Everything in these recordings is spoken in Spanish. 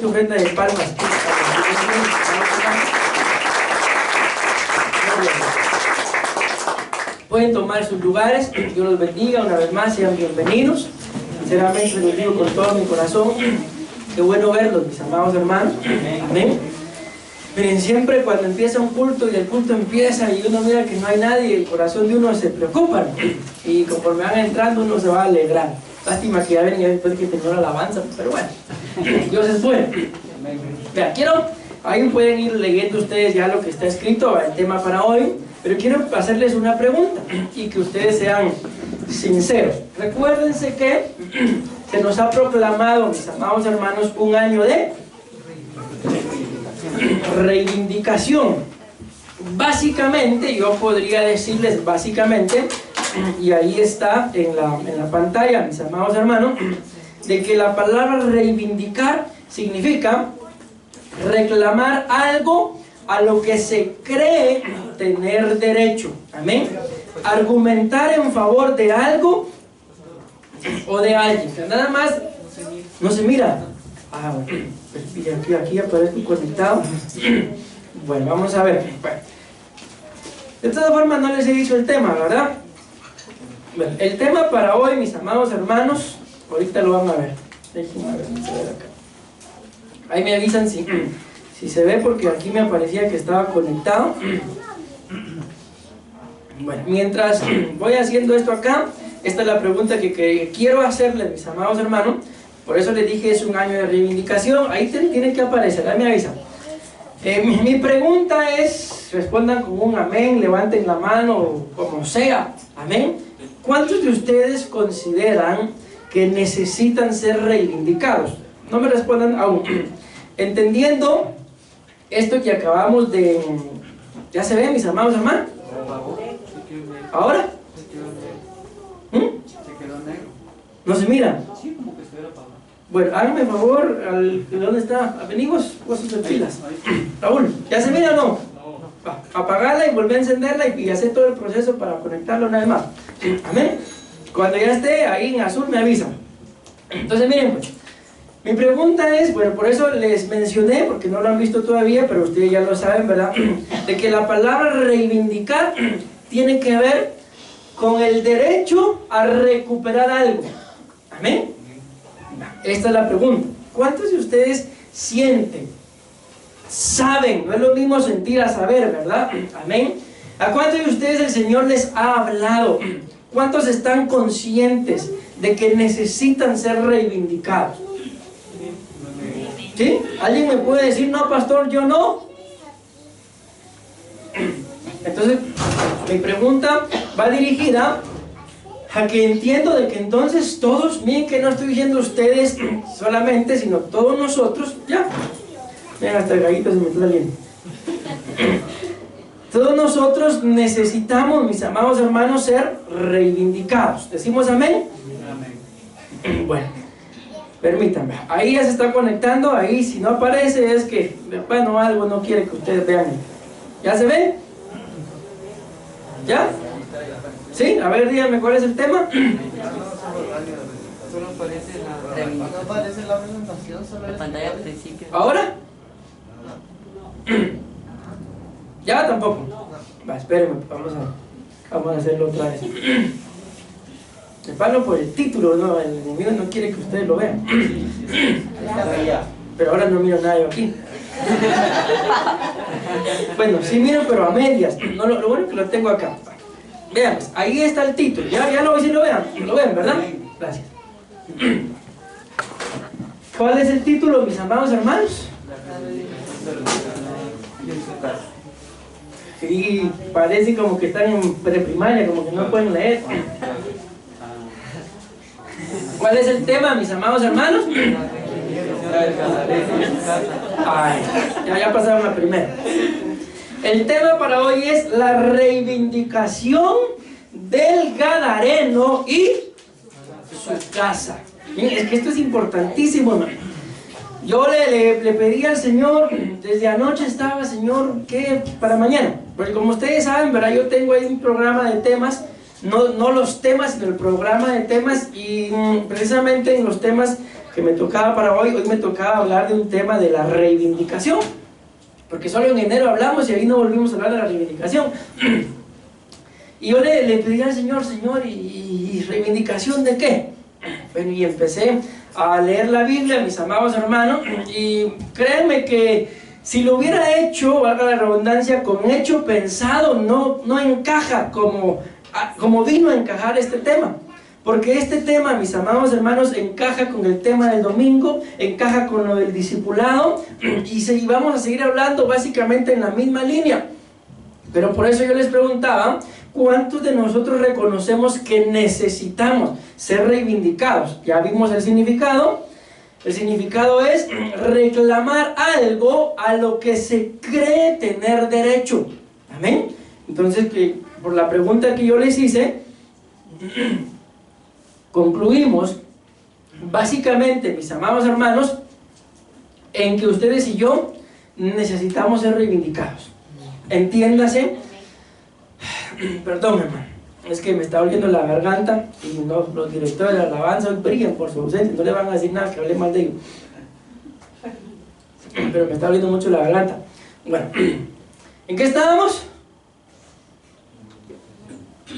fuerte ofrenda de palmas. Pueden tomar sus lugares. Dios los bendiga una vez más, sean bienvenidos. Sinceramente se los digo con todo mi corazón. Qué bueno verlos, mis amados hermanos. Amén. Miren, siempre cuando empieza un culto y el culto empieza y uno mira que no hay nadie, el corazón de uno se preocupa, ¿no? Y conforme van entrando uno se va a alegrar. Lástima que ya ven y después que terminó la alabanza, pero bueno, Dios es bueno. Vean, ahí pueden ir leyendo ustedes ya lo que está escrito, el tema para hoy, pero quiero hacerles una pregunta y que ustedes sean sinceros. Recuérdense que se nos ha proclamado, mis amados hermanos, un año de reivindicación. Básicamente, yo podría decirles básicamente, y ahí está en la pantalla, mis amados hermanos, de que la palabra reivindicar significa reclamar algo a lo que se cree tener derecho. Amén. Argumentar en favor de algo o de alguien. Nada más no se mira. Ah, bueno. Aquí aparezco conectado. Bueno, vamos a ver. Bueno. De todas formas no les he dicho el tema, ¿verdad? Bueno, el tema para hoy, mis amados hermanos, ahorita lo van a ver. Déjenme ver si se ve acá. Ahí me avisan si se ve, porque aquí me aparecía que estaba conectado. Bueno, mientras voy haciendo esto acá, esta es la pregunta que quiero hacerles, mis amados hermanos. Por eso les dije, es un año de reivindicación. Ahí tiene que aparecer, ahí me avisan. Mi pregunta es, respondan con un amén, levanten la mano, como sea, amén. ¿Cuántos de ustedes consideran que necesitan ser reivindicados? No me respondan aún. Entendiendo esto que acabamos de... ¿Ya se ve, mis amados hermanos? ¿Ahora? ¿No se mira? Bueno, háganme favor, ¿dónde está? Venimos, vos de pilas. Raúl, ¿ya se mira o no? Apagarla y volver a encenderla y hacer todo el proceso para conectarla una vez más. Amén. Cuando ya esté ahí en azul me avisan. Entonces miren pues, mi pregunta es, bueno, por eso les mencioné, porque no lo han visto todavía, pero ustedes ya lo saben, ¿verdad? De que la palabra reivindicar tiene que ver con el derecho a recuperar algo. Amén. Esta es la pregunta. ¿Cuántos de ustedes sienten, saben? No es lo mismo sentir a saber, ¿verdad? Amén. ¿A cuántos de ustedes el Señor les ha hablado? ¿Cuántos están conscientes de que necesitan ser reivindicados? ¿Sí? ¿Alguien me puede decir, no, pastor, yo no? Entonces, mi pregunta va dirigida a que entiendo de que entonces todos, miren que no estoy diciendo ustedes solamente, sino todos nosotros, ya. Miren, hasta el gallito se me está saliendo. Todos nosotros necesitamos, mis amados hermanos, ser reivindicados. ¿Decimos amén? Amén. Bueno, permítanme. Ahí ya se está conectando. Ahí si no aparece es que, bueno, algo no quiere que ustedes vean. ¿Ya se ve? ¿Ya? ¿Sí? A ver, díganme cuál es el tema. Solo aparece la presentación, solo la pantalla al principio. ¿Ahora? ¿Ya? Tampoco. Va, espérenme, vamos a hacerlo otra vez. Me paro por el título, no, el enemigo no quiere que ustedes lo vean. Pero ahora no miro nada yo aquí. Bueno, sí miro, pero a medias. No, lo bueno es que lo tengo acá. Vean, ahí está el título. Ya lo ven, lo ven, ¿verdad? Gracias. ¿Cuál es el título, mis amados hermanos? Sí, parece como que están en preprimaria, como que no pueden leer. ¿Cuál es el tema, mis amados hermanos? Ay, ya pasaron la primera. El tema para hoy es la reivindicación del Gadareno y su casa. Miren, es que esto es importantísimo, ¿no? Yo le pedí al Señor, desde anoche estaba, Señor, ¿qué? Para mañana. Porque como ustedes saben, ¿verdad? Yo tengo ahí un programa de temas, no los temas, sino el programa de temas, y precisamente en los temas que me tocaba para hoy me tocaba hablar de un tema de la reivindicación, porque solo en enero hablamos y ahí no volvimos a hablar de la reivindicación. Y yo le pedí al Señor, ¿y reivindicación de qué? Bueno, y empecé a leer la Biblia, mis amados hermanos, y créanme que si lo hubiera hecho, valga la redundancia, con hecho pensado, no encaja como vino a encajar este tema. Porque este tema, mis amados hermanos, encaja con el tema del domingo, encaja con lo del discipulado, y vamos a seguir hablando básicamente en la misma línea. Pero por eso yo les preguntaba, ¿cuántos de nosotros reconocemos que necesitamos ser reivindicados? Ya vimos el significado. El significado es reclamar algo a lo que se cree tener derecho. ¿Amén? Entonces, por la pregunta que yo les hice, concluimos básicamente, mis amados hermanos, en que ustedes y yo necesitamos ser reivindicados. Entiéndase, perdón, hermano, es que me está oliendo la garganta y los directores de alabanza hoy brillan por su ausencia, no le van a decir nada que hable mal de ellos, pero me está oliendo mucho la garganta. Bueno, ¿en qué estábamos?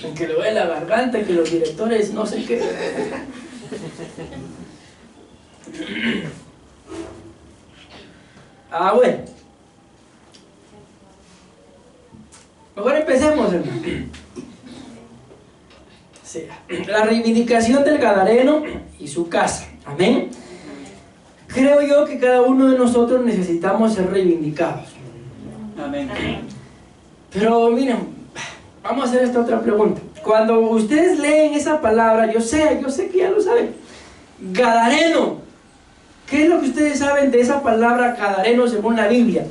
En que le duele la garganta, que los directores no sé qué. Bueno, mejor empecemos, hermano. Sí. La reivindicación del gadareno y su casa. Amén. Creo yo que cada uno de nosotros necesitamos ser reivindicados. Amén. Pero miren, vamos a hacer esta otra pregunta. Cuando ustedes leen esa palabra, yo sé que ya lo saben, gadareno, ¿qué es lo que ustedes saben de esa palabra gadareno según la Biblia?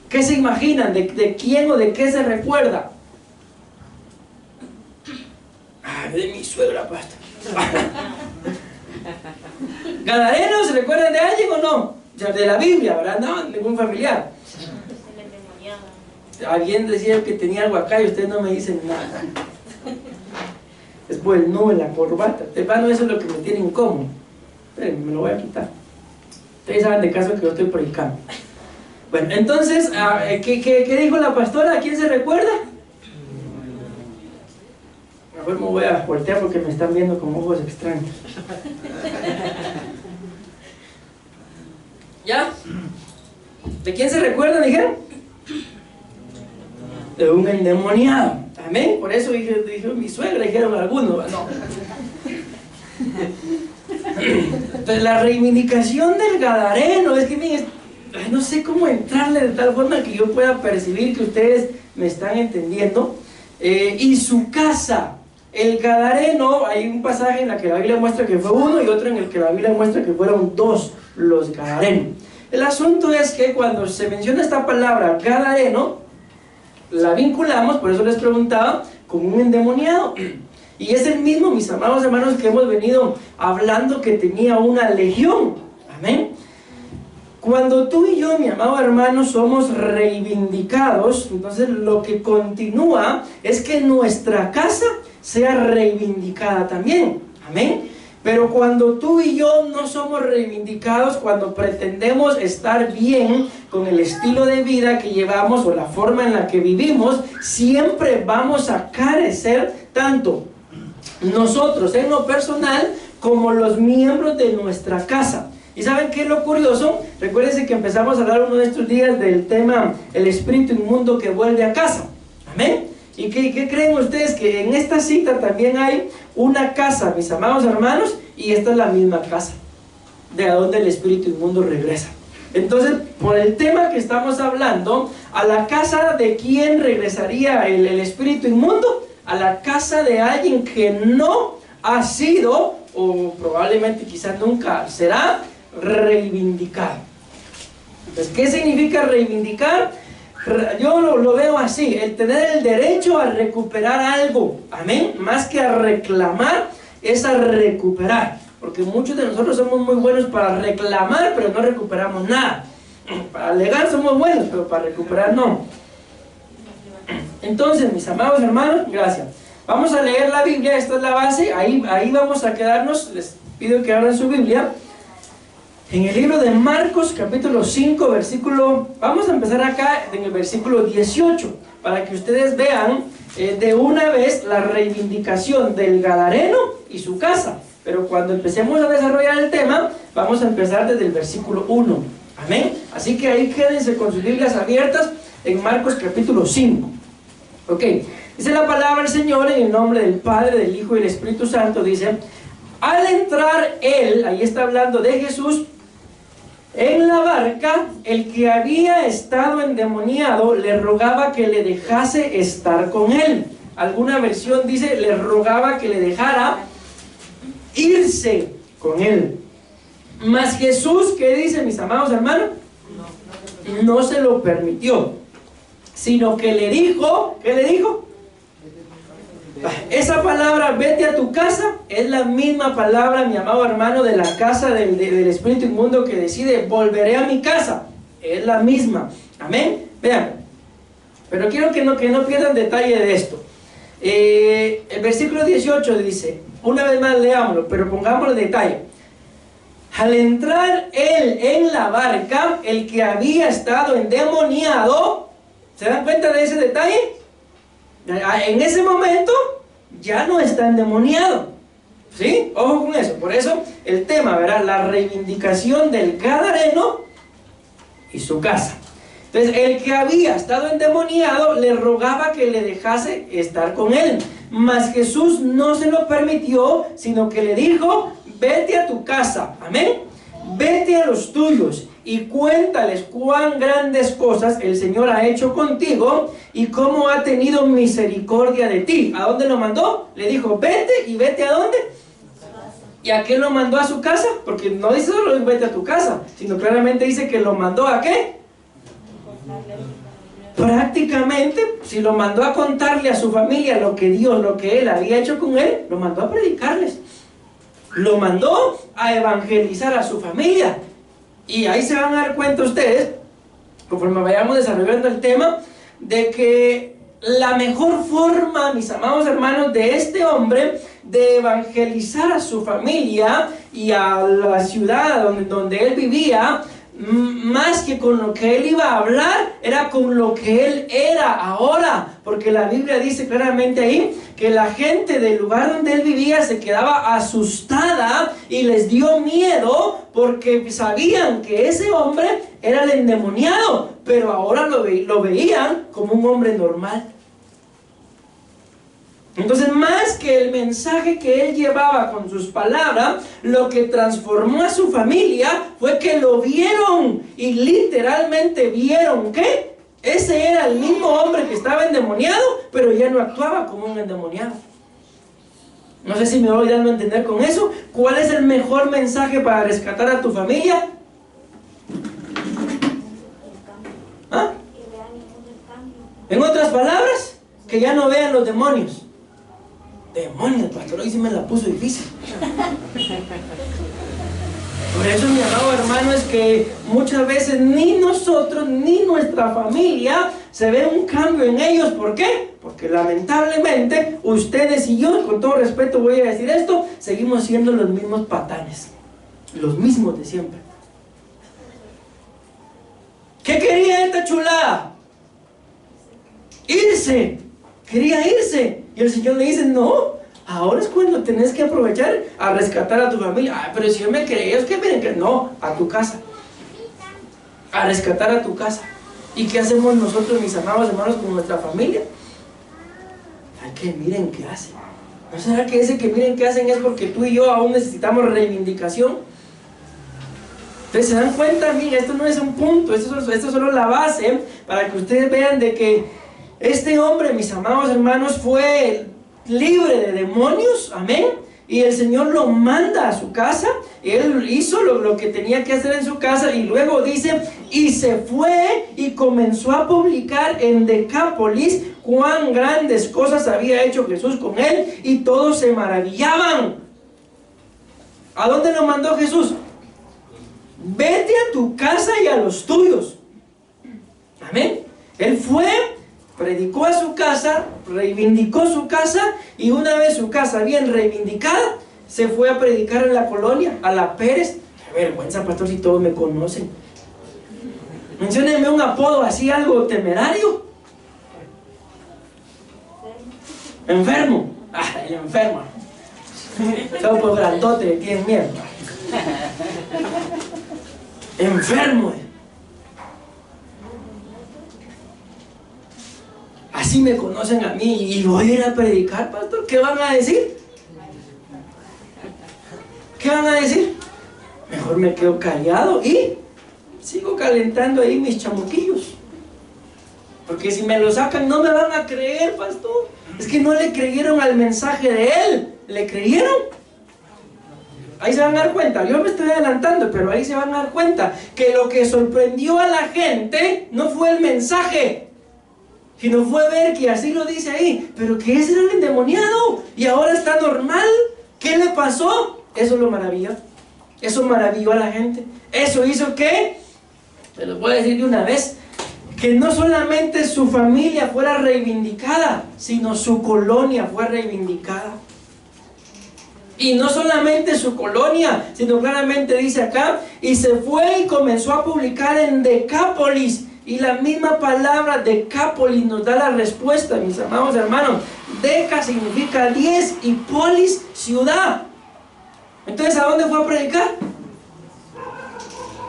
¿Qué se imaginan? ¿De quién o de qué se recuerda? De mi suegra, pastor. ¿Gadareno se recuerdan de alguien o no? O sea, de la Biblia, ¿verdad? No, ningún familiar. Alguien decía que tenía algo acá y ustedes no me dicen nada. Después el no en la corbata. Hermano, eso es lo que me tiene incómodo. Espérenme, me lo voy a quitar. Ustedes saben de caso que yo estoy predicando. Bueno, entonces, ¿qué dijo la pastora? ¿A quién se recuerda? Mejor me voy a voltear porque me están viendo con ojos extraños. ¿Ya? ¿De quién se recuerda, dijeron? De un endemoniado. Amén. Por eso dijo mi suegra, dijeron algunos. No. Entonces, la reivindicación del gadareno es que miren, no sé cómo entrarle de tal forma que yo pueda percibir que ustedes me están entendiendo. Y su casa, el gadareno, hay un pasaje en el que la Biblia muestra que fue uno y otro en el que la Biblia muestra que fueron dos los gadarenos. El asunto es que cuando se menciona esta palabra gadareno, la vinculamos, por eso les preguntaba, con un endemoniado. Y es el mismo, mis amados hermanos, que hemos venido hablando, que tenía una legión. Amén. Cuando tú y yo, mi amado hermano, somos reivindicados, entonces lo que continúa es que nuestra casa sea reivindicada también. Amén. Pero cuando tú y yo no somos reivindicados, cuando pretendemos estar bien con el estilo de vida que llevamos o la forma en la que vivimos, siempre vamos a carecer tanto nosotros en lo personal como los miembros de nuestra casa. ¿Y saben qué es lo curioso? Recuérdense que empezamos a hablar uno de estos días del tema el espíritu inmundo que vuelve a casa. Amén. ¿Y qué creen ustedes? Que en esta cita también hay una casa, mis amados hermanos, y esta es la misma casa de donde el espíritu inmundo regresa. Entonces, por el tema que estamos hablando, ¿a la casa de quién regresaría el espíritu inmundo? A la casa de alguien que no ha sido, o probablemente quizás nunca será, reivindicado. Entonces, ¿qué significa reivindicar? Yo lo veo así, el tener el derecho a recuperar algo, amén, más que a reclamar, es a recuperar, porque muchos de nosotros somos muy buenos para reclamar, pero no recuperamos nada. Para alegar somos buenos, pero para recuperar no. Entonces, mis amados hermanos, gracias. Vamos a leer la Biblia, esta es la base, ahí vamos a quedarnos, les pido que abran su Biblia. En el libro de Marcos, capítulo 5, versículo... Vamos a empezar acá en el versículo 18, para que ustedes vean de una vez la reivindicación del gadareno y su casa. Pero cuando empecemos a desarrollar el tema, vamos a empezar desde el versículo 1. Amén. Así que ahí quédense con sus Biblias abiertas en Marcos capítulo 5. Ok. Dice la palabra del Señor en el nombre del Padre, del Hijo y del Espíritu Santo. Dice: al entrar él, ahí está hablando de Jesús, en la barca, el que había estado endemoniado le rogaba que le dejase estar con él. Alguna versión dice, le rogaba que le dejara irse con él. Mas Jesús, ¿qué dice, mis amados hermanos? No se lo permitió, sino que le dijo, ¿qué le dijo? Esa palabra, vete a tu casa, es la misma palabra, mi amado hermano, de la casa del espíritu inmundo que decide, volveré a mi casa. Es la misma. Amén. Vean. Pero quiero que no pierdan detalle de esto. El versículo 18 dice, una vez más leámoslo, pero pongámosle detalle. Al entrar él en la barca, el que había estado endemoniado, ¿se dan cuenta de ese detalle? En ese momento ya no está endemoniado. ¿Sí? Ojo con eso. Por eso el tema, ¿verdad? La reivindicación del gadareno y su casa. Entonces, el que había estado endemoniado le rogaba que le dejase estar con él. Mas Jesús no se lo permitió, sino que le dijo, vete a tu casa. Amén. Vete a los tuyos y cuéntales cuán grandes cosas el Señor ha hecho contigo y cómo ha tenido misericordia de ti. ¿A dónde lo mandó? Le dijo, vete, y vete ¿a dónde? ¿Y a qué lo mandó a su casa? Porque no dice solo vete a tu casa, sino claramente dice que lo mandó ¿a qué? Prácticamente, si lo mandó a contarle a su familia lo que Dios, lo que Él había hecho con él, lo mandó a predicarles. Lo mandó a evangelizar a su familia. Y ahí se van a dar cuenta ustedes, conforme vayamos desarrollando el tema, de que la mejor forma, mis amados hermanos, de este hombre de evangelizar a su familia y a la ciudad donde él vivía, más que con lo que él iba a hablar, era con lo que él era ahora, porque la Biblia dice claramente ahí que la gente del lugar donde él vivía se quedaba asustada y les dio miedo porque sabían que ese hombre era el endemoniado, pero ahora lo veían como un hombre normal. Entonces, más que el mensaje que él llevaba con sus palabras, lo que transformó a su familia fue que lo vieron y literalmente vieron que ese era el mismo hombre que estaba endemoniado, pero ya no actuaba como un endemoniado. No sé si me voy dando a entender con eso. ¿Cuál es el mejor mensaje para rescatar a tu familia? ¿Ah? En otras palabras, que ya no vean los demonios. Demonios, pastor, hoy sí me la puso difícil. Por eso, mi amado hermano, es que muchas veces ni nosotros ni nuestra familia se ve un cambio en ellos. ¿Por qué? Porque lamentablemente ustedes y yo, con todo respeto voy a decir esto, seguimos siendo los mismos patanes, los mismos de siempre. ¿Qué quería esta chulada? Irse. Quería irse. Y el Señor le dice, no, ahora es cuando tenés que aprovechar a rescatar a tu familia. Ah, pero si yo me creía, es que miren que no, a tu casa. A rescatar a tu casa. ¿Y qué hacemos nosotros, mis amados hermanos, con nuestra familia? Hay que miren qué hacen. ¿No será que ese que miren qué hacen es porque tú y yo aún necesitamos reivindicación? Entonces, ¿se dan cuenta? Miren, esto no es un punto, esto es solo la base para que ustedes vean de que este hombre, mis amados hermanos, fue libre de demonios, amén, y el Señor lo manda a su casa. Él hizo lo que tenía que hacer en su casa, y luego dice, y se fue y comenzó a publicar en Decápolis cuán grandes cosas había hecho Jesús con él, y todos se maravillaban. ¿A dónde lo mandó Jesús? Vete a tu casa y a los tuyos. Amén. Él fue, predicó a su casa, reivindicó su casa, y una vez su casa bien reivindicada, se fue a predicar en la colonia, a la Pérez. Qué vergüenza, pastor, si todos me conocen. Menciónenme un apodo así, algo temerario. Enfermo. El enfermo. Solo por grandote le tienen miedo. Enfermo. Así me conocen a mí y voy a ir a predicar, pastor. ¿Qué van a decir? ¿Qué van a decir? Mejor me quedo callado y sigo calentando ahí mis chamuquillos. Porque si me lo sacan no me van a creer, pastor. Es que no le creyeron al mensaje de él. ¿Le creyeron? Ahí se van a dar cuenta. Yo me estoy adelantando, pero ahí se van a dar cuenta que lo que sorprendió a la gente no fue el mensaje, sino fue ver que así lo dice ahí, pero que ese era el endemoniado y ahora está normal. ¿Qué le pasó? Eso lo maravilló. Eso maravilló a la gente. Eso hizo que, se los voy a decir de una vez, que no solamente su familia fuera reivindicada, sino su colonia fue reivindicada. Y no solamente su colonia, sino claramente dice acá, y se fue y comenzó a publicar en Decápolis. Y la misma palabra Decápolis nos da la respuesta, mis amados hermanos. Deca significa 10 y polis, ciudad. Entonces, ¿a dónde fue a predicar?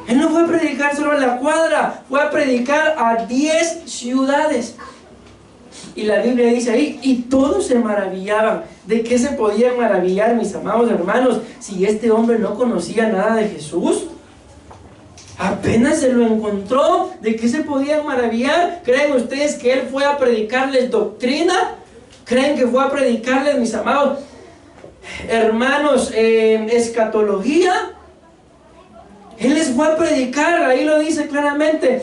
Él no fue a predicar solo en la cuadra, fue a predicar a 10 ciudades. Y la Biblia dice ahí, y todos se maravillaban. ¿De qué se podían maravillar, mis amados hermanos, si este hombre no conocía nada de Jesús? Apenas se lo encontró. ¿De qué se podían maravillar? ¿Creen ustedes que él fue a predicarles doctrina? ¿Creen que fue a predicarles, mis amados hermanos, escatología? Él les fue a predicar, ahí lo dice claramente,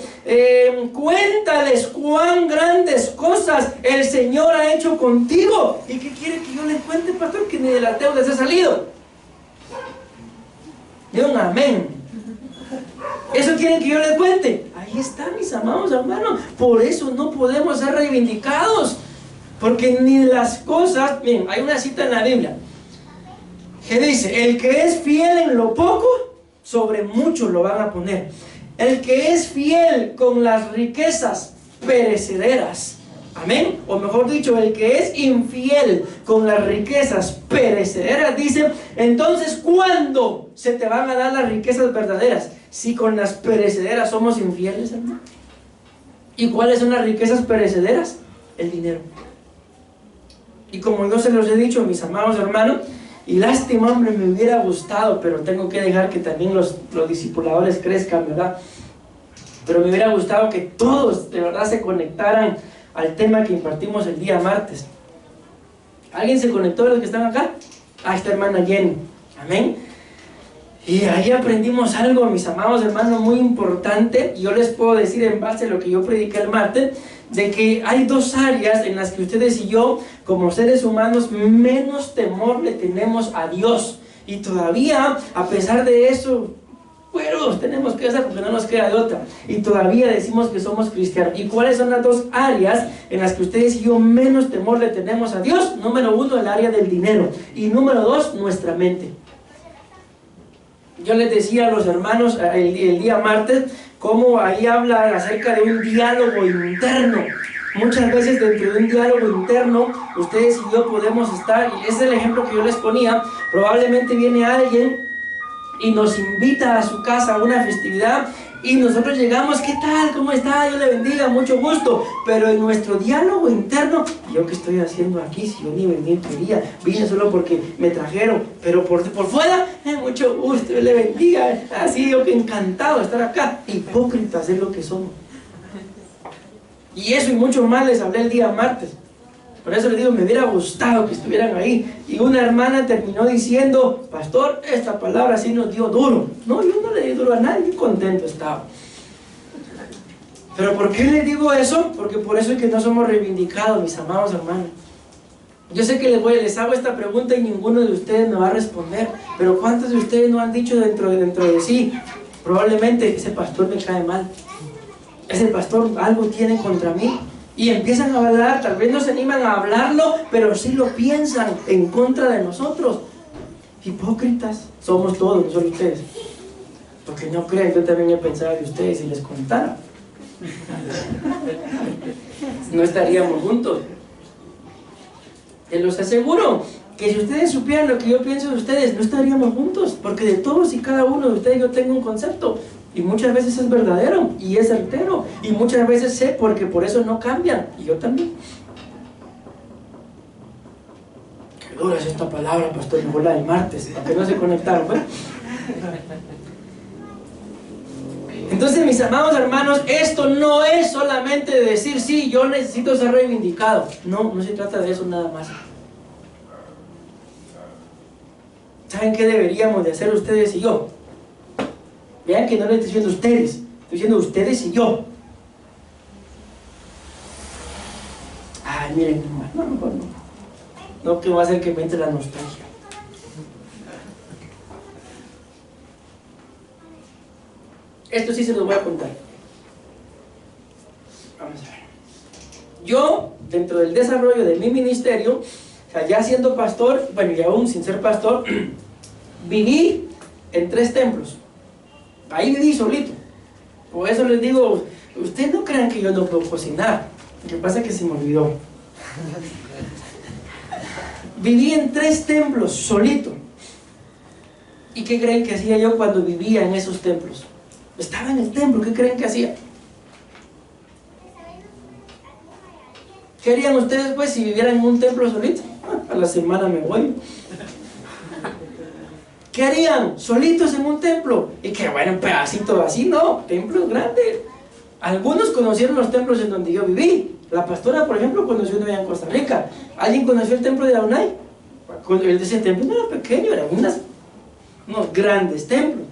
cuéntales cuán grandes cosas el Señor ha hecho contigo. ¿Y qué quiere que yo les cuente, pastor? Que ni de la deuda se ha salido. De un amén. ¿Eso quieren que yo les cuente? Ahí está, mis amados hermanos. Por eso no podemos ser reivindicados, porque ni las cosas... Miren, hay una cita en la Biblia que dice, el que es fiel en lo poco, sobre mucho lo van a poner. El que es fiel con las riquezas perecederas, amén, o mejor dicho, el que es infiel con las riquezas perecederas, dice, entonces ¿cuándo se te van a dar las riquezas verdaderas? Si con las perecederas somos infieles, hermano. ¿Y cuáles son las riquezas perecederas? El dinero. Y como yo se los he dicho, mis amados hermanos, y lástima, hombre, me hubiera gustado, pero tengo que dejar que también los discipuladores crezcan, ¿verdad? Pero me hubiera gustado que todos de verdad se conectaran al tema que impartimos el día martes. ¿Alguien se conectó de los que están acá? Esta hermana Jenny, amén. Y ahí aprendimos algo, mis amados hermanos, muy importante. Yo les puedo decir en base a lo que yo prediqué el martes, de que hay dos áreas en las que ustedes y yo, como seres humanos, menos temor le tenemos a Dios. Y todavía, a pesar de eso, bueno, tenemos que hacer porque no nos queda de otra. Y todavía decimos que somos cristianos. ¿Y cuáles son las dos áreas en las que ustedes y yo menos temor le tenemos a Dios? Número uno, el área del dinero. Y número dos, nuestra mente. Yo les decía a los hermanos el día martes, cómo ahí habla acerca de un diálogo interno. Muchas veces dentro de un diálogo interno, ustedes y yo podemos estar, y ese es el ejemplo que yo les ponía, probablemente viene alguien y nos invita a su casa a una festividad, y nosotros llegamos, ¿qué tal? ¿Cómo está? Dios le bendiga, mucho gusto. Pero en nuestro diálogo interno, ¿yo qué estoy haciendo aquí? Si yo ni venir quería, vine solo porque me trajeron. Pero por fuera, mucho gusto, Dios le bendiga. Así yo que encantado de estar acá. Hipócritas es lo que somos. Y eso y mucho más les hablé el día martes. Por eso les digo, me hubiera gustado que estuvieran ahí. Y una hermana terminó diciendo, pastor, esta palabra sí nos dio duro. No, yo no le di duro a nadie, yo contento estaba. Pero ¿por qué les digo eso? Porque por eso es que no somos reivindicados, mis amados hermanos. Yo sé que les hago esta pregunta y ninguno de ustedes me va a responder. Pero ¿cuántos de ustedes no han dicho dentro de sí? Probablemente ese pastor me cae mal. Ese pastor algo tiene contra mí. Y empiezan a hablar, tal vez no se animan a hablarlo, pero sí lo piensan en contra de nosotros. Hipócritas somos todos, no solo ustedes. Porque no crean, yo también he pensado de ustedes si les contara. No estaríamos juntos. Te los aseguro que si ustedes supieran lo que yo pienso de ustedes, no estaríamos juntos, porque de todos y cada uno de ustedes yo tengo un concepto, y muchas veces es verdadero y es certero, y muchas veces sé porque por eso no cambian, y yo también. Qué dura es esta palabra, pastor, mejor la del martes, aunque no se conectaron, ¿pues? Entonces, mis amados hermanos, esto no es solamente de decir, sí, yo necesito ser reivindicado. No, no se trata de eso nada más. ¿Saben qué deberíamos de hacer ustedes y yo? Vean que no les estoy diciendo ustedes, estoy diciendo ustedes y yo. Ay, miren, no, mejor no. No, que va a hacer que me entre la nostalgia. Esto sí se los voy a contar. Vamos a ver. Yo, dentro del desarrollo de mi ministerio, o sea, ya siendo pastor, bueno, y aún sin ser pastor, viví en 3 templos. Ahí viví solito. Por eso les digo, ustedes no crean que yo no puedo cocinar. Lo que pasa es que se me olvidó. Viví en 3 templos solito. ¿Y qué creen que hacía yo cuando vivía en esos templos? Estaba en el templo, ¿qué creen que hacía? ¿Qué harían ustedes pues si vivieran en un templo solito? A la semana me voy. ¿Qué harían? Solitos en un templo. Y que bueno, un pedacito así, no, templos grandes. Algunos conocieron los templos en donde yo viví. La pastora, por ejemplo, conoció uno allá en Costa Rica. ¿Alguien conoció el templo de la UNAI? Ese templo no era pequeño, eran unos grandes templos.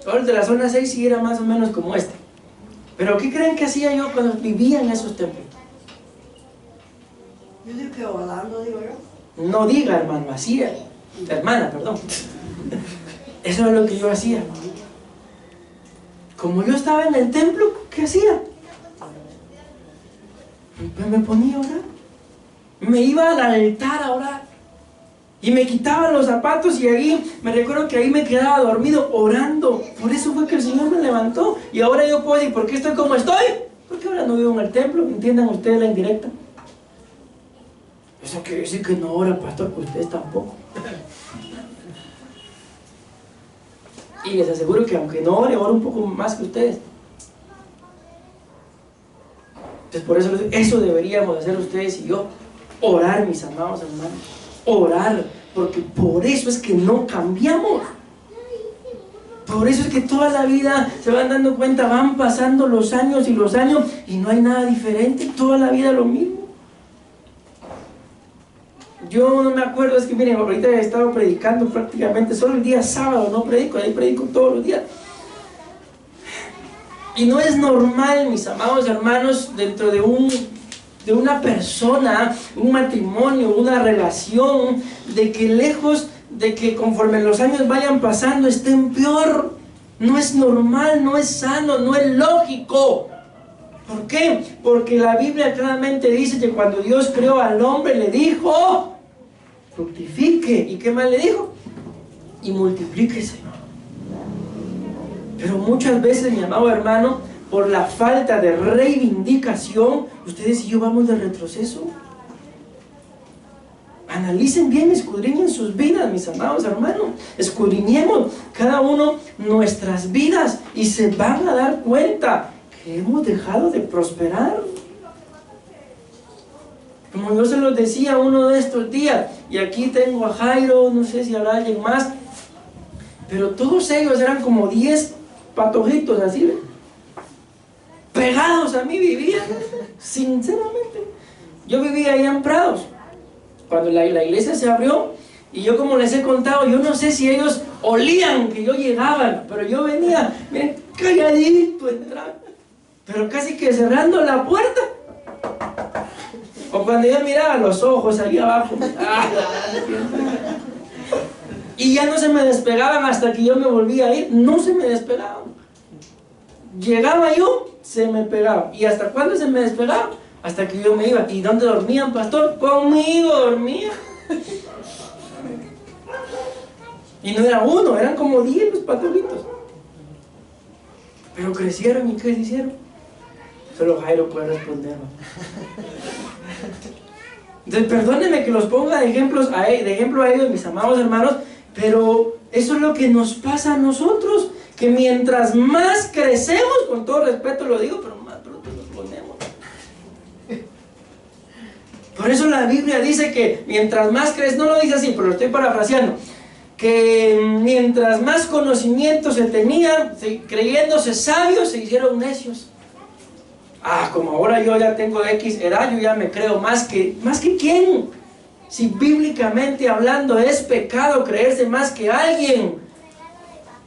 Ahora el de la zona 6 sí era más o menos como este. Pero ¿qué creen que hacía yo cuando vivía en esos templos? Yo digo que orando, digo yo. No diga, hermano, hacía. Hermana, perdón. Eso es lo que yo hacía. Como yo estaba en el templo, ¿qué hacía? Pues me ponía a orar. Me iba al altar a orar. Y me quitaba los zapatos y ahí, me recuerdo que ahí me quedaba dormido orando. Por eso fue que el Señor me levantó. Y ahora yo puedo decir, ¿por qué estoy como estoy? Porque ahora no vivo en el templo. ¿Entiendan ustedes la indirecta? Eso quiere decir que no ora, pastor, pues ustedes tampoco. Y les aseguro que aunque no ore, oro un poco más que ustedes. Entonces por eso deberíamos hacer ustedes y yo. Orar, mis amados hermanos. Orar, porque por eso es que no cambiamos. Por eso es que toda la vida se van dando cuenta, van pasando los años y no hay nada diferente, toda la vida lo mismo. Yo no me acuerdo, es que miren, ahorita he estado predicando prácticamente solo el día sábado, no predico, ahí predico todos los días. Y no es normal, mis amados hermanos, dentro de una persona, un matrimonio, una relación, de que lejos de que conforme los años vayan pasando estén peor. No es normal, no es sano, no es lógico. ¿Por qué? Porque la Biblia claramente dice que cuando Dios creó al hombre le dijo, fructifique. ¿Y qué más le dijo? Y multiplíquese. Pero muchas veces, mi amado hermano, por la falta de reivindicación, ustedes y yo vamos de retroceso. Analicen bien, escudriñen sus vidas, mis amados hermanos. Escudriñemos cada uno nuestras vidas y se van a dar cuenta que hemos dejado de prosperar. Como yo se los decía uno de estos días, y aquí tengo a Jairo, no sé si habrá alguien más, pero todos ellos eran como 10 patojitos así, ¿ven? Pegados a mí vivían, sinceramente. Yo vivía allá en Prados, cuando la iglesia se abrió, y yo, como les he contado, yo no sé si ellos olían que yo llegaba, pero yo venía, miren, calladito entraba, pero casi que cerrando la puerta. O cuando yo miraba los ojos ahí abajo, y ya no se me despegaban hasta que yo me volvía a ir, no se me despegaban. Llegaba yo, se me pegaba. ¿Y hasta cuándo se me despegaba? Hasta que yo me iba. ¿Y dónde dormían, pastor? Conmigo dormía. Y no era uno, eran como 10 los pastoritos. Pero crecieron, ¿y qué se hicieron? Solo Jairo puede responder, ¿no? Entonces, perdónenme que los ponga de ejemplo a ellos, mis amados hermanos, pero eso es lo que nos pasa a nosotros, que mientras más crecemos, con todo respeto lo digo, pero más pronto nos ponemos. Por eso la Biblia dice que mientras más creces, no lo dice así, pero lo estoy parafraseando, que mientras más conocimiento se tenía, creyéndose sabios, se hicieron necios. Como ahora yo ya tengo X edad, yo ya me creo más que quién. Si bíblicamente hablando es pecado creerse más que alguien,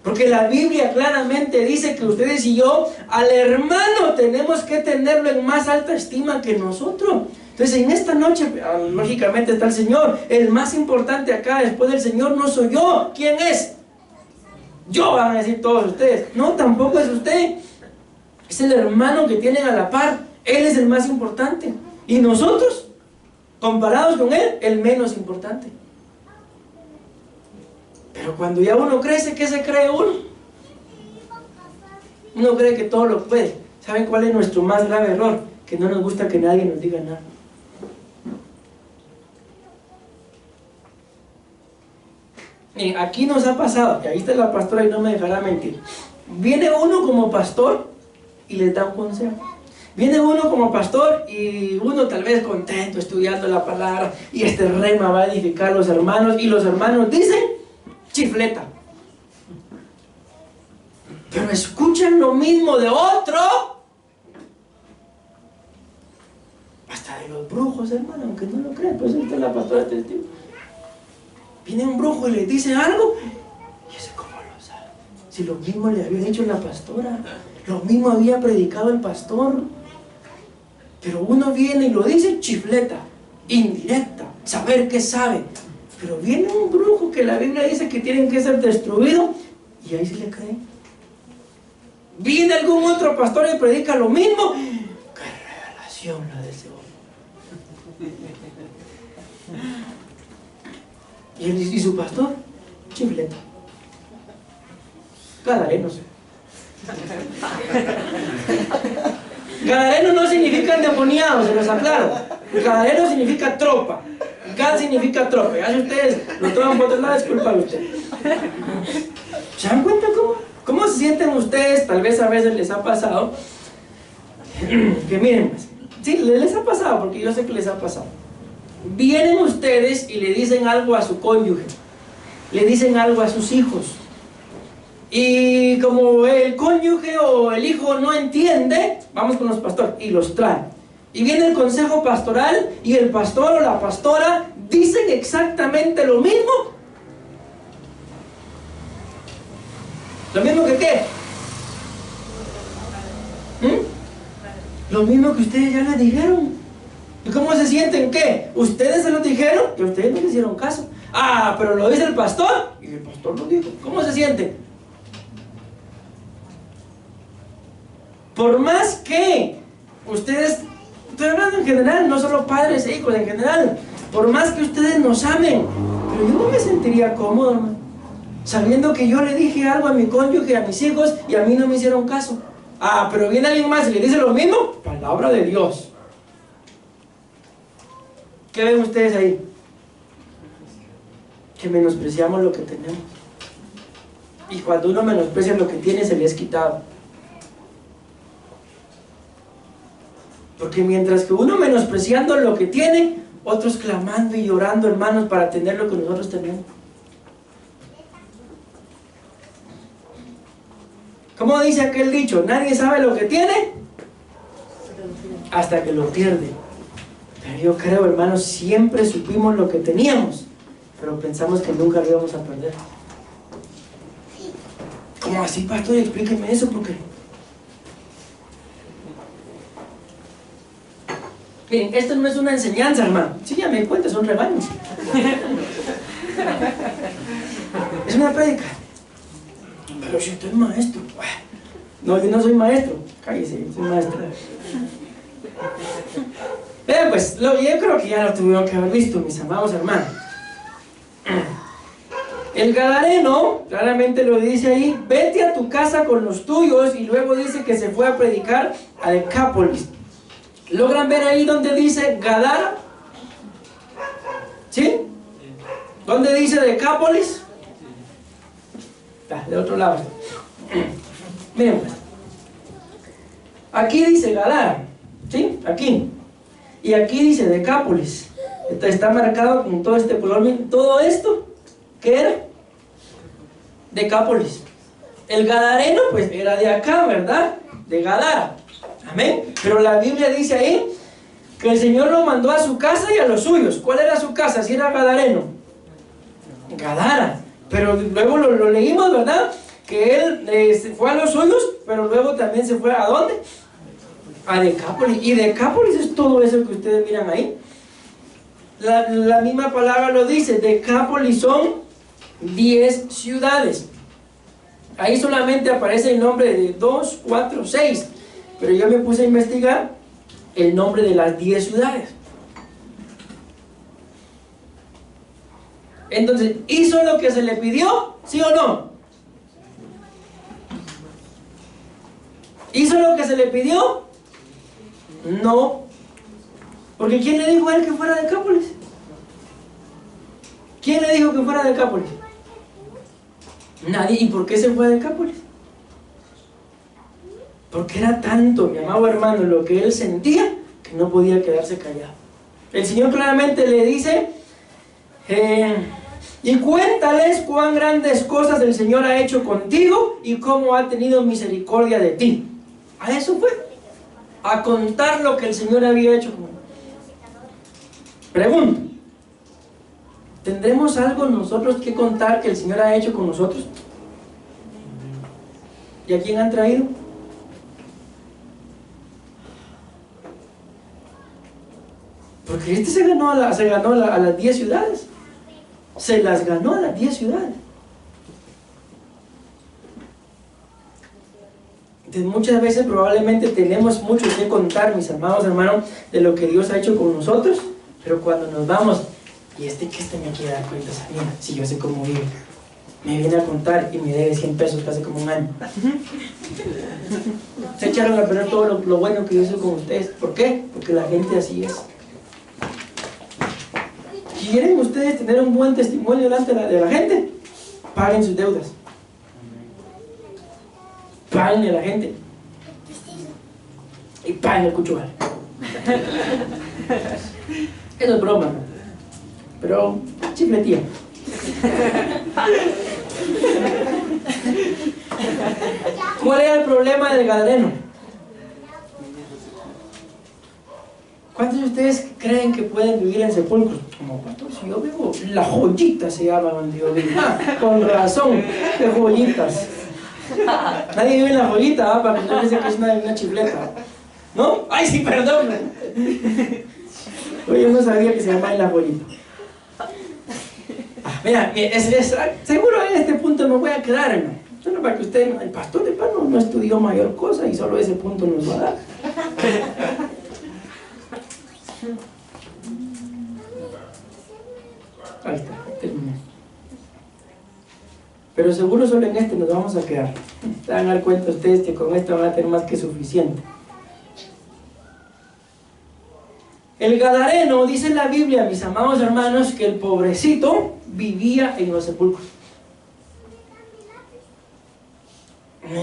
porque la Biblia claramente dice que ustedes y yo al hermano tenemos que tenerlo en más alta estima que nosotros. Entonces en esta noche lógicamente está el Señor. El más importante acá después del Señor no soy yo. ¿Quién es? Yo, van a decir todos ustedes. No, tampoco es usted. Es el hermano que tienen a la par. Él es el más importante. Y nosotros, comparados con él, el menos importante. Pero cuando ya uno crece, ¿qué se cree uno? Uno cree que todo lo puede. ¿Saben cuál es nuestro más grave error? Que no nos gusta que nadie nos diga nada. Miren, aquí nos ha pasado, y ahí está la pastora y no me dejará mentir. Viene uno como pastor y les da un consejo. Viene uno como pastor y uno tal vez contento estudiando la palabra, y este rema va a edificar a los hermanos, y los hermanos dicen chifleta. Pero escuchan lo mismo de otro, hasta de los brujos, hermano, aunque no lo crean, pues esta es la pastora testigo. Viene un brujo y le dice algo, y ese cómo lo sabe, si lo mismo le había dicho la pastora, lo mismo había predicado el pastor. Pero uno viene y lo dice chifleta, indirecta, saber qué sabe. Pero viene un brujo que la Biblia dice que tienen que ser destruidos, y ahí sí le creen. Viene algún otro pastor y predica lo mismo. ¡Qué revelación la de ese hombre! ¿Y su pastor? Chifleta. Gadareno. Gadareno no significa endemoniado, se los aclaro. Gadareno significa tropa. Gad significa tropa. Ya si ustedes lo toman por otro lado, es culpa de ustedes. ¿Se dan cuenta cómo se sienten ustedes? Tal vez a veces les ha pasado que miren, pues, sí, les ha pasado, porque yo sé que les ha pasado. Vienen ustedes y le dicen algo a su cónyuge, le dicen algo a sus hijos, y como el cónyuge o el hijo no entiende, vamos con los pastores y los traen, y viene el consejo pastoral y el pastor o la pastora dicen exactamente lo mismo. ¿Lo mismo que qué? Lo mismo que ustedes ya les dijeron. ¿Y cómo se sienten? ¿Qué? ¿Ustedes se lo dijeron? Que ustedes no le hicieron caso. Pero lo dice el pastor, y el pastor lo dijo. ¿Cómo se sienten? Por más que ustedes, estoy hablando en general, no solo padres e hijos, en general, por más que ustedes nos amen, pero yo no me sentiría cómodo, hermano, sabiendo que yo le dije algo a mi cónyuge, a mis hijos, y a mí no me hicieron caso. Pero viene alguien más y le dice lo mismo. Palabra de Dios. ¿Qué ven ustedes ahí? Que menospreciamos lo que tenemos. Y cuando uno menosprecia lo que tiene, se le es quitado. Porque mientras que uno menospreciando lo que tiene, otros clamando y llorando, hermanos, para tener lo que nosotros tenemos. ¿Cómo dice aquel dicho? Nadie sabe lo que tiene hasta que lo pierde. Pero yo creo, hermanos, siempre supimos lo que teníamos, pero pensamos que nunca lo íbamos a perder. ¿Cómo así, pastor? Explíqueme eso, porque... Miren, esto no es una enseñanza, hermano. Sí, ya me di cuenta, son rebaños. Es una prédica. Pero si usted es maestro. No, yo no soy maestro. Cállese, soy maestro. Vean, pues, yo creo que ya lo tuvieron que haber visto, mis amados hermanos. El gadareno, claramente lo dice ahí, vete a tu casa con los tuyos, y luego dice que se fue a predicar a Decápolis. ¿Logran ver ahí donde dice Gadara? ¿Sí? ¿Dónde dice Decápolis? De otro lado. Miren pues. Aquí dice Gadara, ¿sí? Aquí. Y aquí dice Decápolis. Está marcado con todo este color. Todo esto, ¿qué era? Decápolis. El gadareno pues era de acá, ¿verdad? De Gadara. Amén. Pero la Biblia dice ahí que el Señor lo mandó a su casa y a los suyos. ¿Cuál era su casa? Si era gadareno. Gadara. Pero luego lo leímos, ¿verdad? Que él se fue a los suyos, pero luego también se fue ¿a dónde? A Decápolis. Y Decápolis es todo eso que ustedes miran ahí. La misma palabra lo dice. Decápolis son 10 ciudades. Ahí solamente aparece el nombre de 2, 4, 6. Pero yo me puse a investigar el nombre de las 10 ciudades. Entonces, ¿hizo lo que se le pidió? ¿Sí o no? ¿Hizo lo que se le pidió? No. Porque ¿quién le dijo a él que fuera de Decápolis? ¿Quién le dijo que fuera de Decápolis? Nadie. ¿Y por qué se fue a Decápolis? Porque era tanto, mi amado hermano, lo que él sentía, que no podía quedarse callado. El Señor claramente le dice, y cuéntales cuán grandes cosas el Señor ha hecho contigo y cómo ha tenido misericordia de ti. A eso fue, a contar lo que el Señor había hecho con él. Pregunto, ¿tendremos algo nosotros que contar que el Señor ha hecho con nosotros? ¿Y a quién han traído? Porque este se ganó a las 10 ciudades. Se las ganó a las 10 ciudades. Entonces, muchas veces probablemente tenemos mucho que contar, mis amados hermanos, de lo que Dios ha hecho con nosotros. Pero cuando nos vamos, ¿y que me quiere dar cuentas a mí? Si yo sé cómo vive. Me viene a contar y me debe 100 pesos casi como un año. Se echaron a perder todo lo bueno que yo hice con ustedes. ¿Por qué? Porque la gente así es. ¿Quieren ustedes tener un buen testimonio delante de la gente? Paguen sus deudas. Paguen a la gente. Y paguen el cuchugal. Eso es broma, pero chifletía. ¿Cuál era el problema del gadareno? ¿Cuántos de ustedes creen que pueden vivir en sepulcros? Como, pastor, si yo vivo, La Joyita se llama donde yo vivo. Con razón, de joyitas. Nadie vive en La Joyita, para que no piensen que es una chifleta. ¿No? ¡Ay, sí, perdón! Oye, yo no sabía que se llamaba La Joyita. Mira, seguro en este punto me voy a quedar, hermano. Solo para que usted, el pastor de pano no estudió mayor cosa y solo ese punto nos va a dar. Ahí está, terminé. Pero seguro solo en este nos vamos a quedar. Se van a dar cuenta ustedes que con esto van a tener más que suficiente. El gadareno, dice en la Biblia, mis amados hermanos, que el pobrecito vivía en los sepulcros.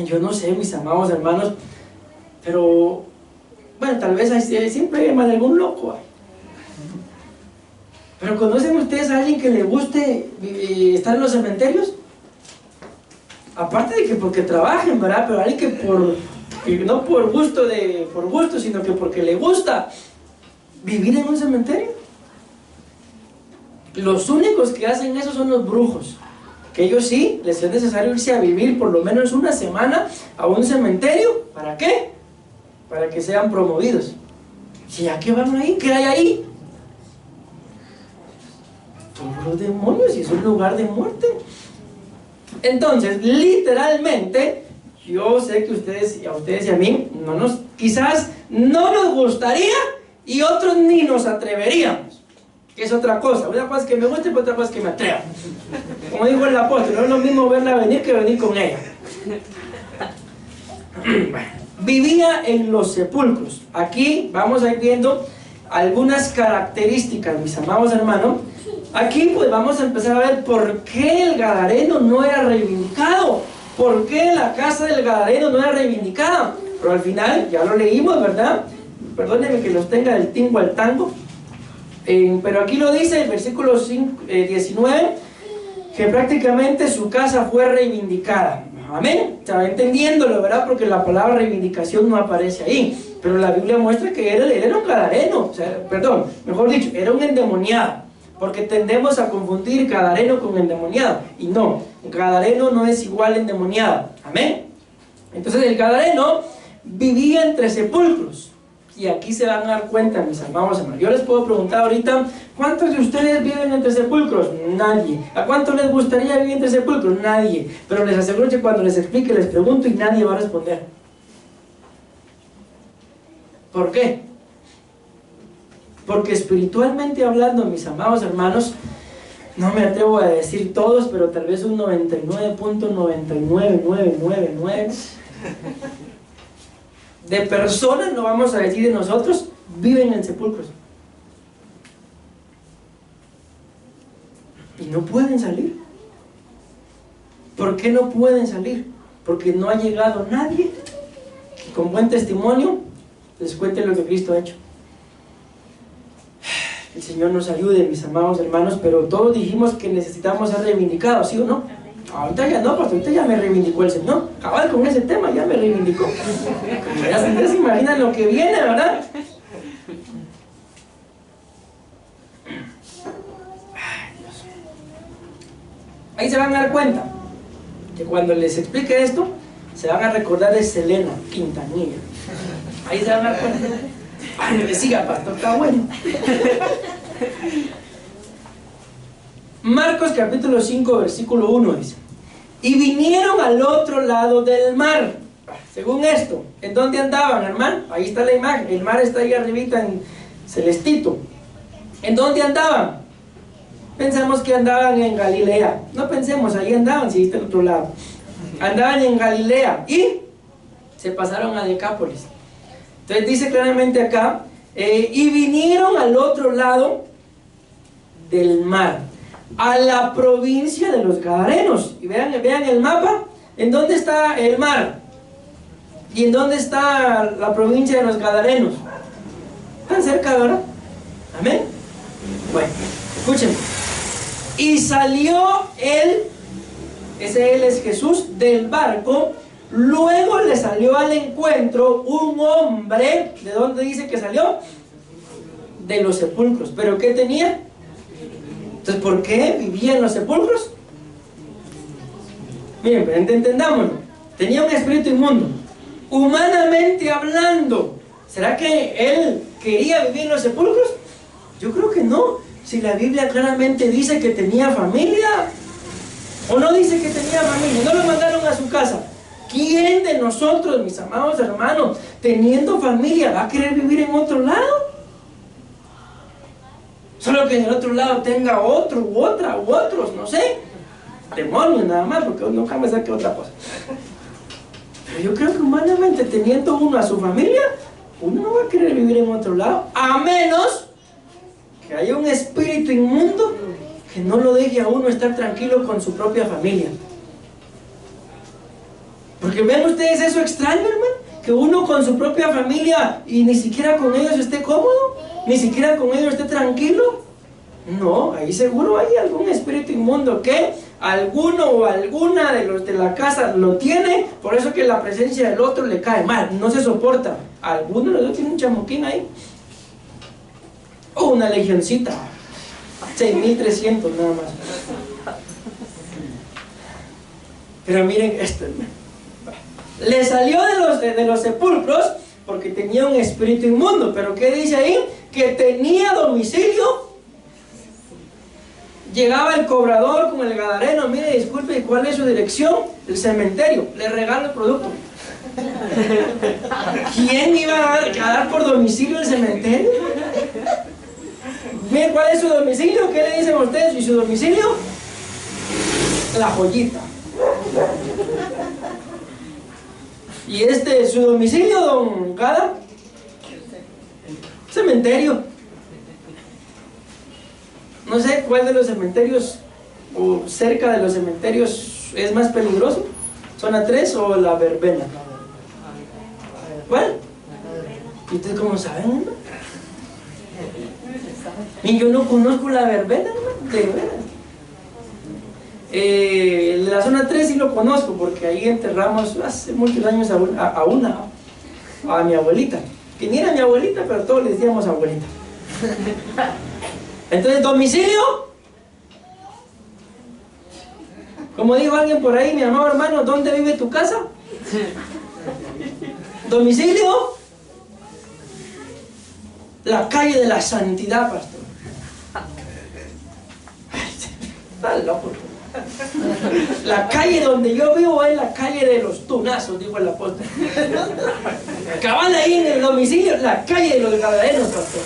Yo no sé, mis amados hermanos, pero bueno, tal vez siempre hay más de algún loco. Pero ¿conocen ustedes a alguien que le guste estar en los cementerios? Aparte de que porque trabajen, ¿verdad? Pero alguien que no por gusto, sino que porque le gusta vivir en un cementerio. Los únicos que hacen eso son los brujos, que ellos sí, les es necesario irse a vivir por lo menos una semana a un cementerio. ¿Para qué? Para que sean promovidos. ¿Y a qué van ahí? ¿Qué hay ahí? Todos los demonios, y es un lugar de muerte. Entonces, literalmente, yo sé que a ustedes y a mí quizás no nos gustaría, y otros ni nos atreveríamos. que es otra cosa. Una cosa es que me guste, pero otra cosa es que me atreva. Como dijo el apóstol, no es lo mismo verla venir que venir con ella. Vivía en los sepulcros. Aquí vamos a ir viendo algunas características, mis amados hermanos. Aquí pues vamos a empezar a ver por qué el gadareno no era reivindicado, por qué la casa del gadareno no era reivindicada. Pero al final, ya lo leímos, ¿verdad? Perdónenme que los tenga del tingo al tango. Pero aquí lo dice el versículo 19, que prácticamente su casa fue reivindicada. Amén. Estaba entendiéndolo, ¿verdad? Porque la palabra reivindicación no aparece ahí. Pero la Biblia muestra que él era un gadareno. O sea, perdón, mejor dicho, era un endemoniado. Porque tendemos a confundir gadareno con endemoniado. Y no, gadareno no es igual a endemoniado. Amén. Entonces el gadareno vivía entre sepulcros. Y aquí se van a dar cuenta, mis amados hermanos. Yo les puedo preguntar ahorita, ¿cuántos de ustedes viven entre sepulcros? Nadie. ¿A cuántos les gustaría vivir entre sepulcros? Nadie. Pero les aseguro que cuando les explique, les pregunto y nadie va a responder. ¿Por qué? Porque espiritualmente hablando, mis amados hermanos, no me atrevo a decir todos, pero tal vez un 99.99999 de personas, no vamos a decir de nosotros, viven en sepulcros y no pueden salir. ¿Por qué no pueden salir? Porque no ha llegado nadie que con buen testimonio les cuente lo que Cristo ha hecho. El Señor nos ayude, mis amados hermanos, pero todos dijimos que necesitamos ser reivindicados, ¿sí o no? Ahorita ya no, pues ahorita ya me reivindicó el Señor. Cabal, con ese tema ya me reivindicó. Ya se imaginan lo que viene, ¿verdad? Ay, Dios. Ahí se van a dar cuenta que cuando les explique esto, se van a recordar de Selena Quintanilla. Ahí se van a dar cuenta. Ay, me siga, pastor, está bueno. Marcos capítulo 5, versículo 1 dice: y vinieron al otro lado del mar. Según esto, ¿en dónde andaban, hermano? Ahí está la imagen, el mar está ahí arribita en celestito. ¿En dónde andaban? Pensamos que andaban en Galilea. No pensemos, ahí andaban, si está al otro lado. Andaban en Galilea y se pasaron a Decápolis. Entonces dice claramente acá, y vinieron al otro lado del mar, a la provincia de los Gadarenos. Y vean el mapa, ¿en dónde está el mar? ¿Y en dónde está la provincia de los Gadarenos? Están cerca, ¿verdad? Amén. Bueno, escúchenme. Y salió él, ese él es Jesús, del barco. Luego le salió al encuentro un hombre. ¿De dónde dice que salió? De los sepulcros. ¿Pero qué tenía? Entonces, ¿por qué vivía en los sepulcros? Miren, pero entendámoslo. Tenía un espíritu inmundo. Humanamente hablando, ¿será que él quería vivir en los sepulcros? Yo creo que no. Si la Biblia claramente dice que tenía familia, o no dice que tenía familia, no lo mandaron a su casa. ¿Quién de nosotros, mis amados hermanos, teniendo familia, va a querer vivir en otro lado? Solo que en el otro lado tenga otro u otra u otros, no sé, demonios nada más, porque nunca me saque otra cosa. Pero yo creo que humanamente, teniendo uno a su familia, uno no va a querer vivir en otro lado, a menos que haya un espíritu inmundo que no lo deje a uno estar tranquilo con su propia familia. Porque ven ustedes eso extraño, hermano, que uno con su propia familia y ni siquiera con ellos esté cómodo, ni siquiera con ellos esté tranquilo. No, ahí seguro hay algún espíritu inmundo que alguno o alguna de los de la casa lo tiene, por eso que la presencia del otro le cae mal, no se soporta. Alguno de los dos tiene un chamuquín ahí, o una legioncita, 6.300 nada más. Pero miren esto, hermano. Le salió de los sepulcros porque tenía un espíritu inmundo. ¿Pero qué dice ahí? Que tenía domicilio. Llegaba el cobrador con el gadareno. Mire, disculpe, ¿cuál es su dirección? El cementerio. Le regalo el producto. ¿Quién iba a dar por domicilio el cementerio? Miren, ¿cuál es su domicilio? ¿Qué le dicen a ustedes? ¿Y su domicilio? La Joyita. ¿Y su domicilio, don Gada? Cementerio. No sé cuál de los cementerios o cerca de los cementerios es más peligroso. ¿Zona 3 o la verbena? ¿Cuál? ¿Y ustedes cómo saben, hermano? Y yo no conozco la verbena, hermano, de veras. La zona 3 sí lo conozco porque ahí enterramos hace muchos años a mi abuelita, que ni era mi abuelita, pero todos le decíamos abuelita. Entonces, domicilio, como dijo alguien por ahí, mi amado hermano, ¿dónde vive tu casa? Domicilio, la calle de la santidad, pastor. Está loco. La calle donde yo vivo es la calle de los tunazos, dijo el apóstol. Cabal ahí en el domicilio, la calle de los gadarenos, pastor.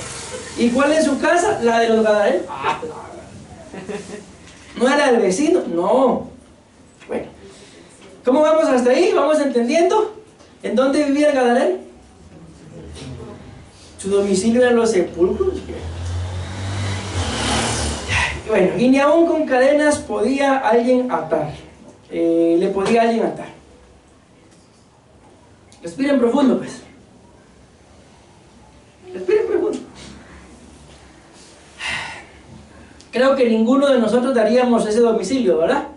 ¿Y cuál es su casa? La de los gadarenos. ¿No era del vecino? No. Bueno, ¿cómo vamos hasta ahí? ¿Vamos entendiendo? ¿En dónde vivía el gadareno? Su domicilio eran los sepulcros. Bueno, y ni aún con cadenas podía alguien atar. Le podía alguien atar. Respiren profundo, pues. Respiren profundo. Creo que ninguno de nosotros daríamos ese domicilio, ¿verdad?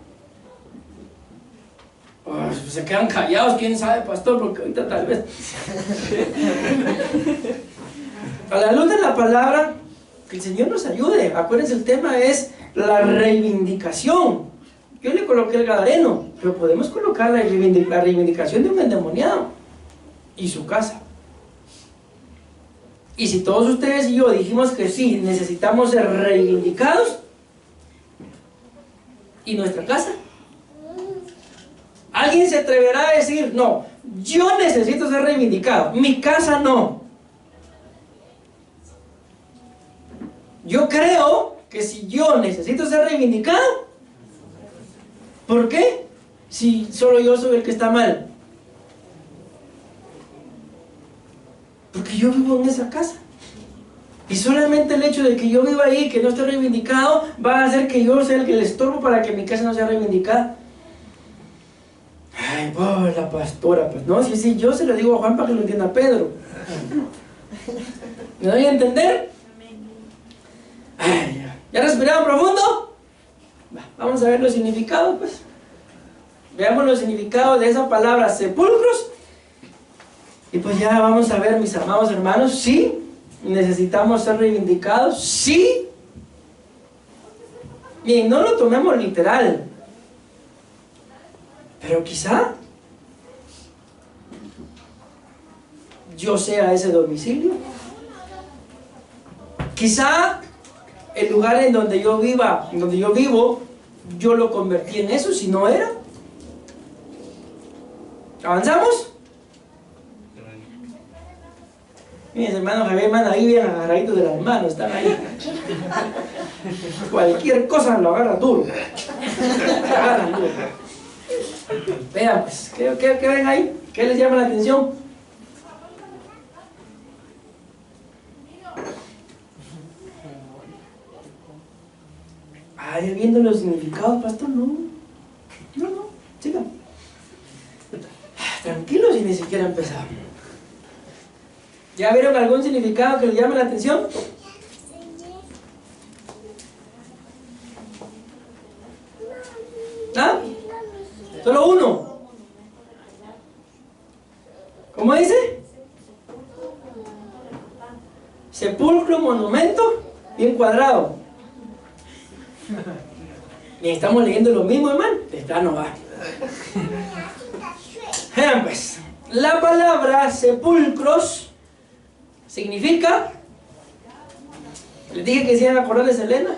Pues se quedan callados, quién sabe, pastor, porque ahorita tal vez. A la luz de la palabra, que el Señor nos ayude. Acuérdense, el tema es la reivindicación. Yo le coloqué el gadareno, pero podemos colocar la reivindicación de un endemoniado y su casa. Y si todos ustedes y yo dijimos que sí, necesitamos ser reivindicados, ¿y nuestra casa? ¿Alguien se atreverá a decir, no, yo necesito ser reivindicado, mi casa no? Yo creo que si yo necesito ser reivindicado, ¿por qué? Si solo yo soy el que está mal. Porque yo vivo en esa casa. Y solamente el hecho de que yo viva ahí, que no esté reivindicado, va a hacer que yo sea el que le estorbo para que mi casa no sea reivindicada. Ay, pobre la pastora, pues no, sí, yo se lo digo a Juan para que lo entienda Pedro. ¿Me doy a entender? Ay, ¿ya respiraron profundo? Vamos a ver los significados, pues. Veamos los significados de esa palabra sepulcros. Y pues ya vamos a ver, mis amados hermanos, sí, necesitamos ser reivindicados, sí. Bien, no lo tomemos literal, pero quizá yo sea ese domicilio. Quizá el lugar en donde yo viva, en donde yo vivo, yo lo convertí en eso, si no era. ¿Avanzamos? Mis hermanos Javier, hermano, ahí bien agarraditos de las manos, están ahí. Cualquier cosa lo agarra duro. Se agarran duro. Vean, pues, ¿qué ven ahí? ¿Qué les llama la atención? Ay, viendo los significados, pastor, no, sigan. Tranquilos y ni siquiera empezamos. ¿Ya vieron algún significado que les llame la atención? ¿Ah? Solo uno. ¿Cómo dice? Sepulcro, monumento, bien cuadrado. Y estamos leyendo lo mismo, hermano. De plano va. Vean pues, la palabra sepulcros significa, les dije que se iban a acordar de Selena.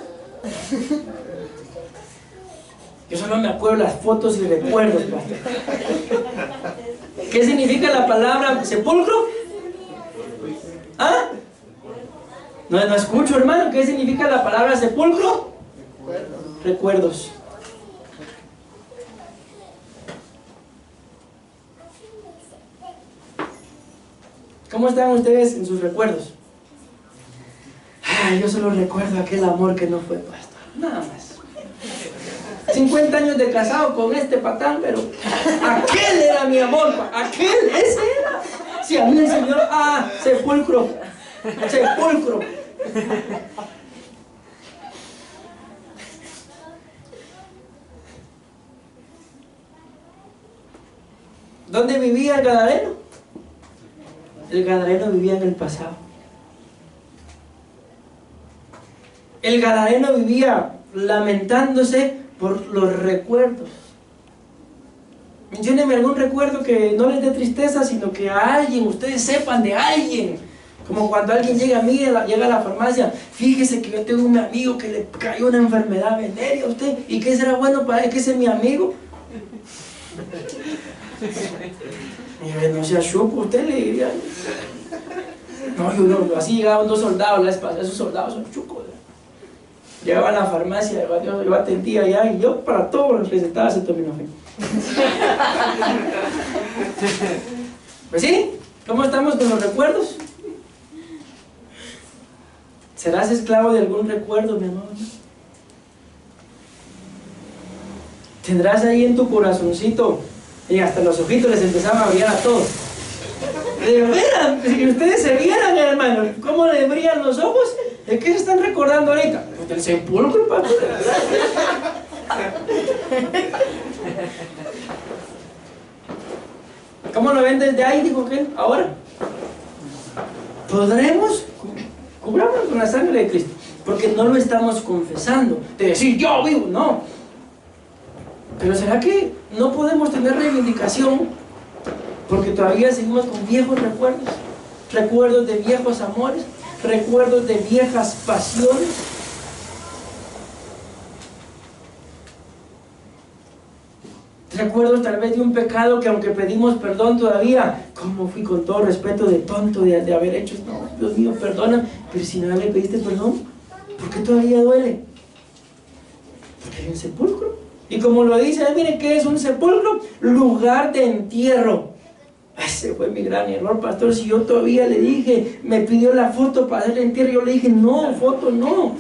Yo solo me acuerdo las fotos y recuerdos, pastor. ¿Qué significa la palabra sepulcro? ¿Ah? No escucho, hermano. ¿Qué significa la palabra sepulcro? Recuerdos. ¿Cómo están ustedes en sus recuerdos? Ay, yo solo recuerdo aquel amor que no fue, pastor. Nada más. 50 años de casado con este patán, pero aquel era mi amor, aquel, ese era. Si a mí el Señor, sepulcro, sepulcro. ¿Dónde vivía el gadareno? El gadareno vivía en el pasado. El gadareno vivía lamentándose por los recuerdos. Menciónenme algún recuerdo que no les dé tristeza, sino que a alguien, ustedes sepan de alguien. Como cuando alguien llega a mí, llega a la farmacia, fíjese que yo tengo un amigo que le cayó una enfermedad venérea a usted, ¿y qué será bueno para él que ese es mi amigo? Y no sea chupo, usted le diría. No, yo no, así llegaban 2 soldados la espalda, esos soldados son chucos. Llegaba a la farmacia, yo atendía allá y yo para todos les recetaba acetaminofén. Pues sí, ¿cómo estamos con los recuerdos? ¿Serás esclavo de algún recuerdo, mi amor? ¿Tendrás ahí en tu corazoncito y hasta los ojitos les empezaban a brillar a todos? De veras, si ustedes se vieran, hermano, cómo les brillan los ojos, ¿de qué se están recordando ahorita? Pues del sepulcro, papá. ¿Cómo lo ven desde ahí? Dijo que ahora podremos cubrarnos con la sangre de Cristo, porque no lo estamos confesando, de decir yo vivo, no. Pero ¿será que no podemos tener reivindicación? Porque todavía seguimos con viejos recuerdos, recuerdos de viejos amores, recuerdos de viejas pasiones. Recuerdos tal vez de un pecado que aunque pedimos perdón todavía, como fui con todo respeto de tonto de haber hecho, no, Dios mío, perdona, pero si no le pediste perdón, ¿por qué todavía duele? Porque hay un sepulcro. Y como lo dice, miren qué es un sepulcro, lugar de entierro. Ese fue mi gran error, pastor. Si yo todavía le dije, me pidió la foto para hacer el entierro, yo le dije, no, foto no,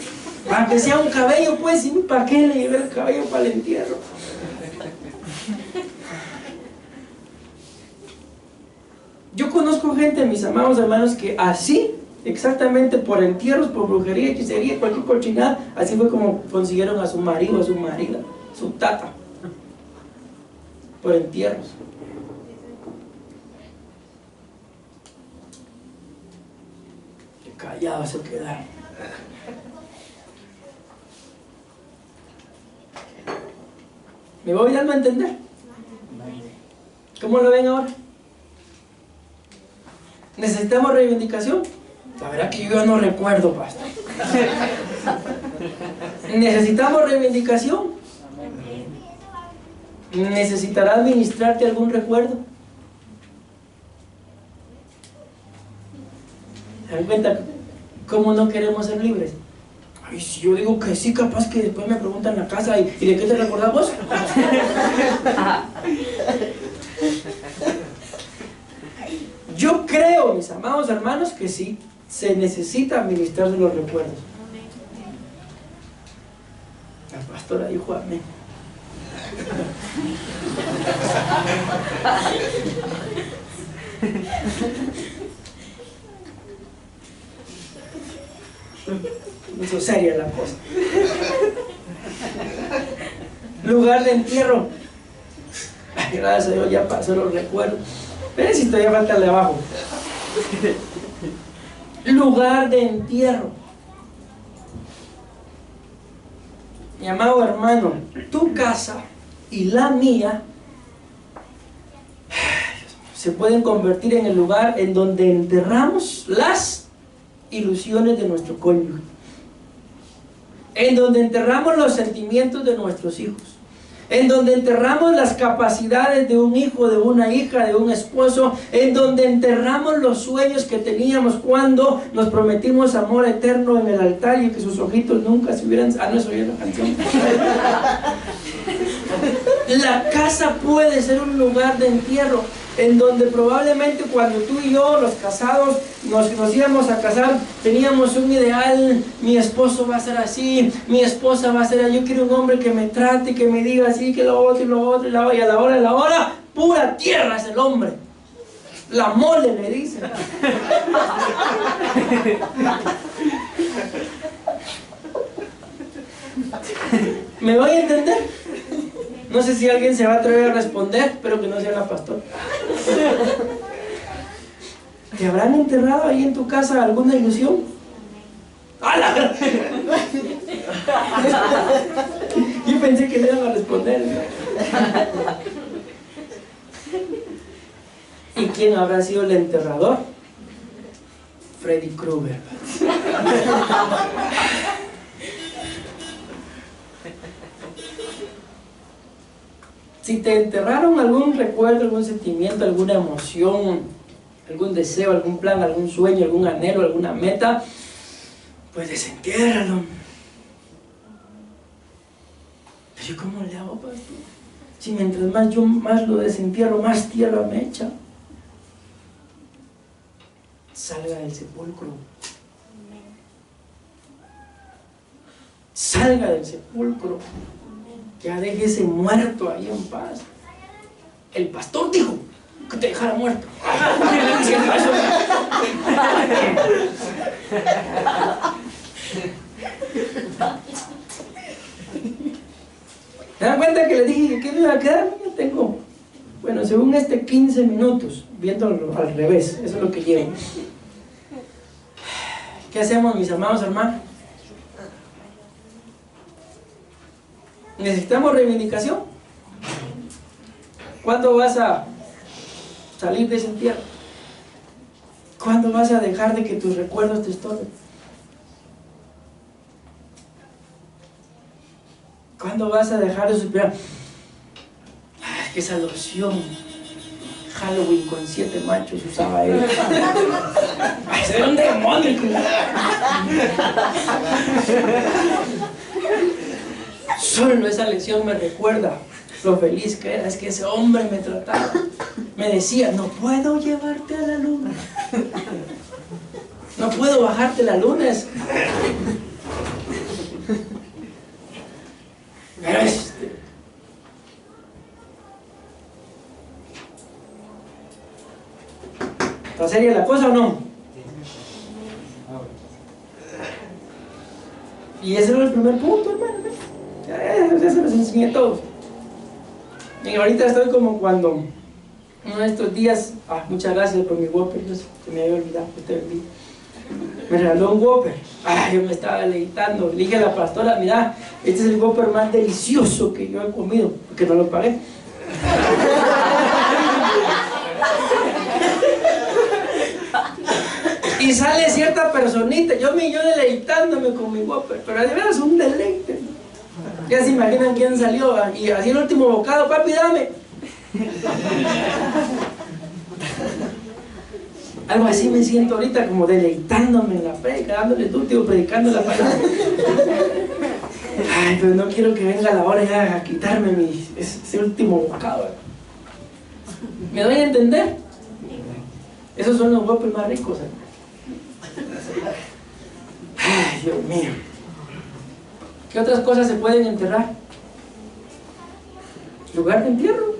para que sea un cabello, pues, ¿para qué le llevé el cabello para el entierro? Yo conozco gente, mis amados hermanos, que así, exactamente por entierros, por brujería, hechicería, cualquier cochinada, así fue como consiguieron a su marido, a su marida, su tata, por entierros. Qué callados se quedaron. ¿Me voy dando a entender? ¿Cómo lo ven ahora? ¿Necesitamos reivindicación? La verdad que yo ya no recuerdo, pastor. ¿Necesitamos reivindicación? ¿Necesitará administrarte algún recuerdo? ¿Se dan cuenta cómo no queremos ser libres? Ay, si yo digo que sí, capaz que después me preguntan en la casa, ¿y de qué te recordás vos? Yo creo, mis amados hermanos, que sí, se necesita administrarse los recuerdos. La pastora dijo amén. No es seria la cosa. Lugar de entierro. Ay, gracias a Dios ya pasó los recuerdos. Pero si todavía falta el de abajo. Lugar de entierro. Mi amado hermano, tu casa y la mía se pueden convertir en el lugar en donde enterramos las ilusiones de nuestro cónyuge, en donde enterramos los sentimientos de nuestros hijos, en donde enterramos las capacidades de un hijo, de una hija, de un esposo, en donde enterramos los sueños que teníamos cuando nos prometimos amor eterno en el altar y que sus ojitos nunca se hubieran... Ah, no, eso es la canción. La casa puede ser un lugar de entierro, en donde probablemente cuando tú y yo, los casados, nos íbamos a casar, teníamos un ideal: mi esposo va a ser así, mi esposa va a ser así, yo quiero un hombre que me trate, que me diga así, que lo otro y lo otro, y a la hora de la hora, pura tierra es el hombre. La mole le dice. ¿Me voy a entender? No sé si alguien se va a atrever a responder, pero que no sea la pastora. ¿Te habrán enterrado ahí en tu casa alguna ilusión? ¡Hala! Yo pensé que le iban a responder. ¿Y quién habrá sido el enterrador? Freddy Krueger. Si te enterraron algún recuerdo, algún sentimiento, alguna emoción, algún deseo, algún plan, algún sueño, algún anhelo, alguna meta, pues desentiérralo. Pero ¿yo cómo le hago, pastor? Si mientras más lo desentierro, más tierra me echa. Salga del sepulcro. Salga del sepulcro. Ya deje ese muerto ahí en paz. El pastor dijo que te dejara muerto. ¿Se dan cuenta que le dije que me iba a quedar? Yo tengo, bueno, según 15 minutos, viéndolo al revés. Eso es lo que llevo. ¿Qué hacemos, mis amados hermanos? ¿Necesitamos reivindicación? ¿Cuándo vas a salir de ese entierro? ¿Cuándo vas a dejar de que tus recuerdos te estorben? ¿Cuándo vas a dejar de suspirar? Ay, que esa loción Halloween con 7 machos usaba él. Ay, ese era un demonio. Solo esa lección me recuerda lo feliz que era. Es que ese hombre me trataba, me decía: no puedo llevarte a la luna, no puedo bajarte la luna. Pero ¿está seria la cosa o no? Y ese era el primer punto, hermano. Ya se los enseñé todos. Y ahorita estoy como cuando uno de estos días, muchas gracias por mi Whopper, se me había olvidado, usted bendiga. Me regaló un Whopper. Yo me estaba deleitando. Le dije a la pastora: mira, este es el Whopper más delicioso que yo he comido, porque no lo pagué. Y sale cierta personita, yo deleitándome con mi Whopper, pero de veras un deleite. Ya se imaginan quién salió, y así el último bocado: papi, dame. Algo así me siento ahorita, como deleitándome en la predica, dándole dúo, predicando la palabra. Ay, pero no quiero que venga la hora ya a quitarme ese último bocado. ¿Me doy a entender? Esos son los Whoppers más ricos, ¿eh? Ay, Dios mío. ¿Qué otras cosas se pueden enterrar? ¿Lugar de entierro?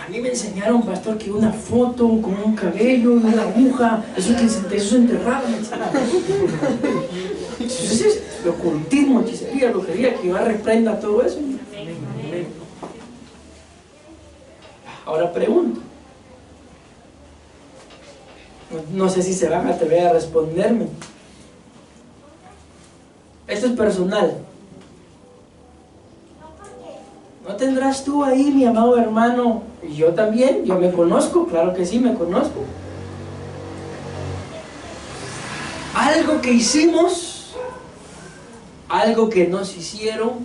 A mí me enseñaron, pastor, que una foto con un cabello y una aguja, eso se enterraba. Eso es lo ocultismo, hechicería, brujería, que Jehová reprenda todo eso. Ahora pregunto, no sé si se van a atrever a responderme. Esto es personal. ¿No tendrás tú ahí, mi amado hermano? Y yo también, yo me conozco, claro que sí, me conozco. Algo que hicimos algo que nos hicieron,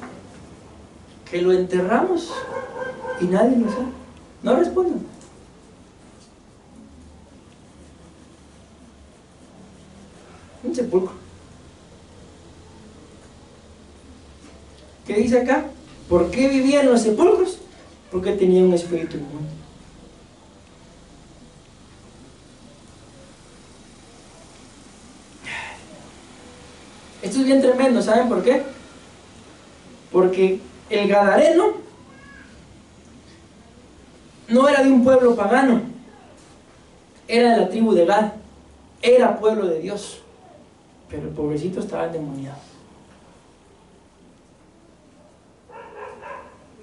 que lo enterramos y nadie lo sabe. No respondan. Un sepulcro. ¿Qué dice acá? ¿Por qué vivía en los sepulcros? Porque tenía un espíritu inmundo. Esto es bien tremendo, ¿saben por qué? Porque el gadareno no era de un pueblo pagano, era de la tribu de Gad, era pueblo de Dios, pero el pobrecito estaba endemoniado.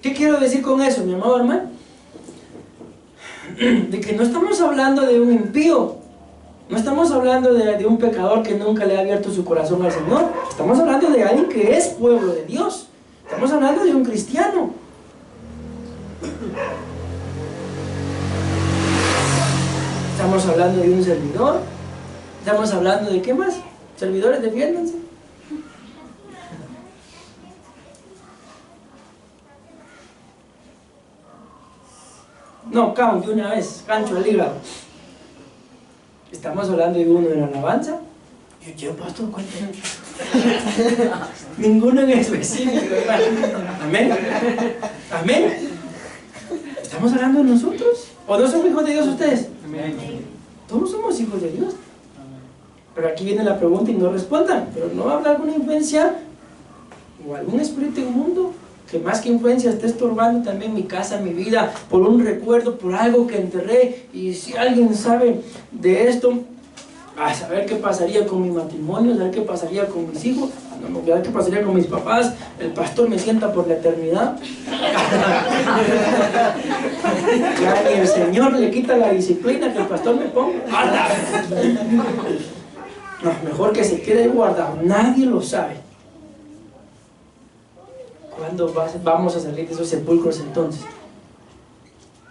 ¿Qué quiero decir con eso, mi amado hermano? De que no estamos hablando de un impío, no estamos hablando de un pecador que nunca le ha abierto su corazón al Señor. Estamos hablando de alguien que es pueblo de Dios. Estamos hablando de un cristiano. Estamos hablando de un servidor. Estamos hablando de ¿qué más? Servidores, defiéndanse. No, count de una vez, cancho al hígado. Estamos hablando de uno de la alabanza. Yo pastor, cuéntame. Ninguno en específico, hermano. Amén. Amén. ¿Estamos hablando de nosotros? ¿O no somos hijos de Dios ustedes? Amén. Todos somos hijos de Dios. Pero aquí viene la pregunta y no respondan. Pero no va a hablar alguna influencia o algún espíritu inmundo que más que influencia esté estorbando también mi casa, mi vida, por un recuerdo, por algo que enterré. Y si alguien sabe de esto, a saber qué pasaría con mi matrimonio, a saber qué pasaría con mis hijos, a ver qué pasaría con mis papás. El pastor me sienta por la eternidad. Ya ni el Señor le quita la disciplina que el pastor me ponga. No, mejor que se quede guardado, nadie lo sabe. ¿Cuándo vamos a salir de esos sepulcros entonces?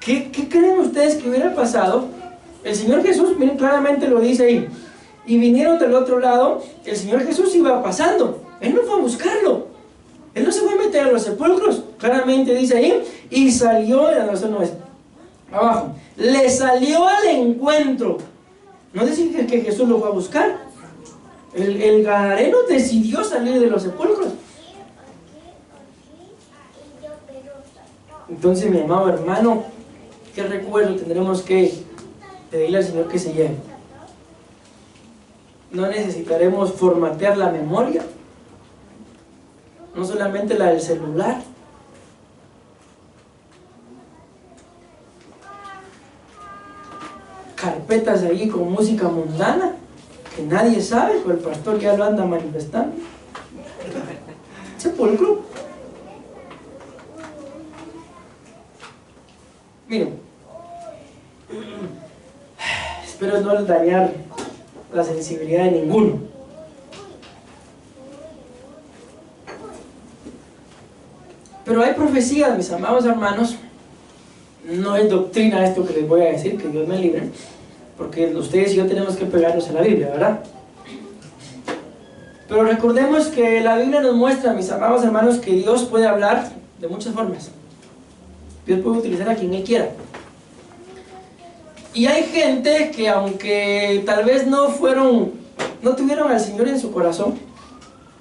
¿Qué creen ustedes que hubiera pasado? El Señor Jesús, miren, claramente lo dice ahí. Y vinieron del otro lado, el Señor Jesús iba pasando. Él no fue a buscarlo. Él no se fue a meter a los sepulcros. Claramente dice ahí. Y salió, no, no es abajo. Le salió al encuentro. No dice que Jesús lo fue a buscar. El gadareno decidió salir de los sepulcros. Entonces, mi amado hermano, ¿qué recuerdo tendremos que pedirle al Señor que se lleve? No necesitaremos formatear la memoria, no solamente la del celular. Carpetas ahí con música mundana que nadie sabe, pero el pastor ya lo anda manifestando. Sepulcro. Miren, espero no dañar la sensibilidad de ninguno. Pero hay profecías, mis amados hermanos. No es doctrina esto que les voy a decir, que Dios me libre, porque ustedes y yo tenemos que pegarnos a la Biblia, ¿verdad? Pero recordemos que la Biblia nos muestra, mis amados hermanos, que Dios puede hablar de muchas formas. Dios puede utilizar a quien Él quiera. Y hay gente que, aunque tal vez no tuvieron al Señor en su corazón,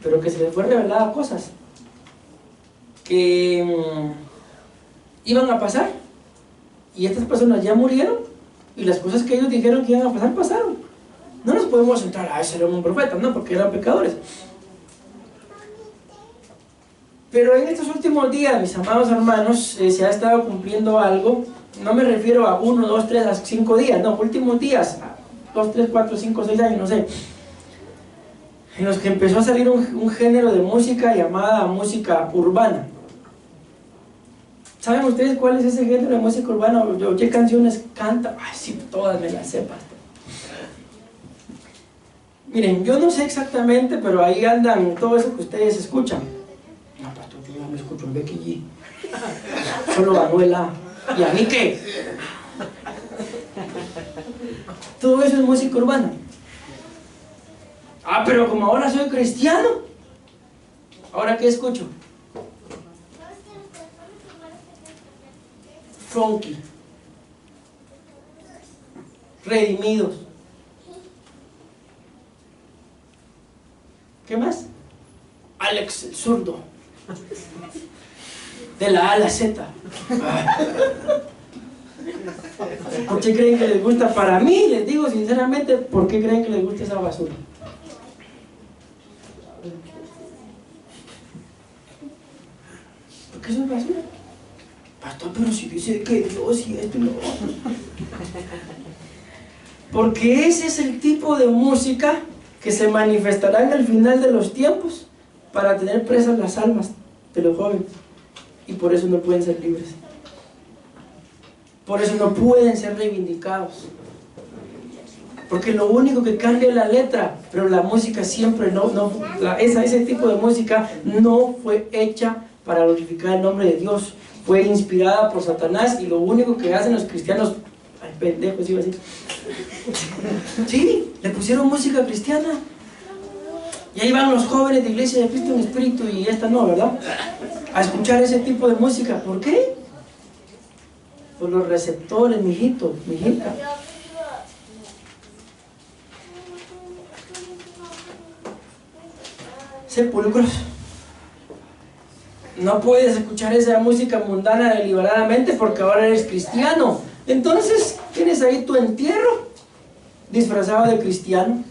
pero que se les fue revelada cosas que iban a pasar, y estas personas ya murieron, y las cosas que ellos dijeron que iban a pasar, pasaron. No nos podemos centrar, ese era un profeta, no, porque eran pecadores. Pero en estos últimos días, mis amados hermanos, se ha estado cumpliendo algo. No me refiero a 1, 2, 3, a 5 días, no, últimos días, 2, 3, 4, 5, 6 años, no sé, en los que empezó a salir un género de música llamada música urbana. ¿Saben ustedes cuál es ese género de música urbana? ¿Qué canciones canta? Ay, sí, todas me las sé, pastor. Miren, yo no sé exactamente, pero ahí andan todo eso que ustedes escuchan. No, pastor, yo no escucho en Becky G. Solo Manuela. ¿Y a mí qué? Todo eso es música urbana. Ah, pero como ahora soy cristiano. ¿Ahora qué escucho? Funky. Redimidos. ¿Qué más? Alex el zurdo. De la A a la Z. ¿Por qué creen que les gusta? Para mí, les digo sinceramente, ¿por qué creen que les gusta esa basura? ¿Por qué eso es basura? Pastor, pero si dice que Dios y esto y lo otro. Porque ese es el tipo de música que se manifestará en el final de los tiempos para tener presas las almas de los jóvenes. Y por eso no pueden ser libres. Por eso no pueden ser reivindicados. Porque lo único que cambia es la letra, pero la música siempre ese tipo de música no fue hecha para glorificar el nombre de Dios. Fue inspirada por Satanás y lo único que hacen los cristianos, ay pendejos iba a decir, sí, le pusieron música cristiana. Y ahí van los jóvenes de Iglesia de Cristo en Espíritu y esta no, ¿verdad? A escuchar ese tipo de música. ¿Por qué? Por los receptores, mijito, mijita. Sepulcros. No puedes escuchar esa música mundana deliberadamente porque ahora eres cristiano. Entonces tienes ahí tu entierro disfrazado de cristiano.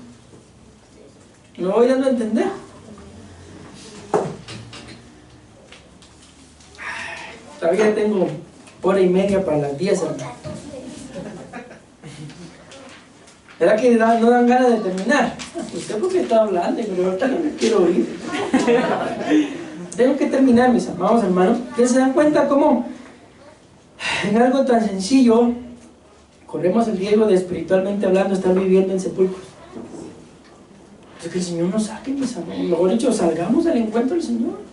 ¿Me voy dando a entender? Todavía tengo hora y media para las 10, hermano. ¿Verdad que no dan ganas de terminar? Usted porque está hablando, pero ahorita no me quiero oír. Tengo que terminar, mis amados hermanos. ¿Que se dan cuenta cómo en algo tan sencillo corremos el riesgo de, espiritualmente hablando, estar viviendo en sepulcros? Es que el Señor nos saque, mis amados. Mejor dicho, salgamos al encuentro del Señor.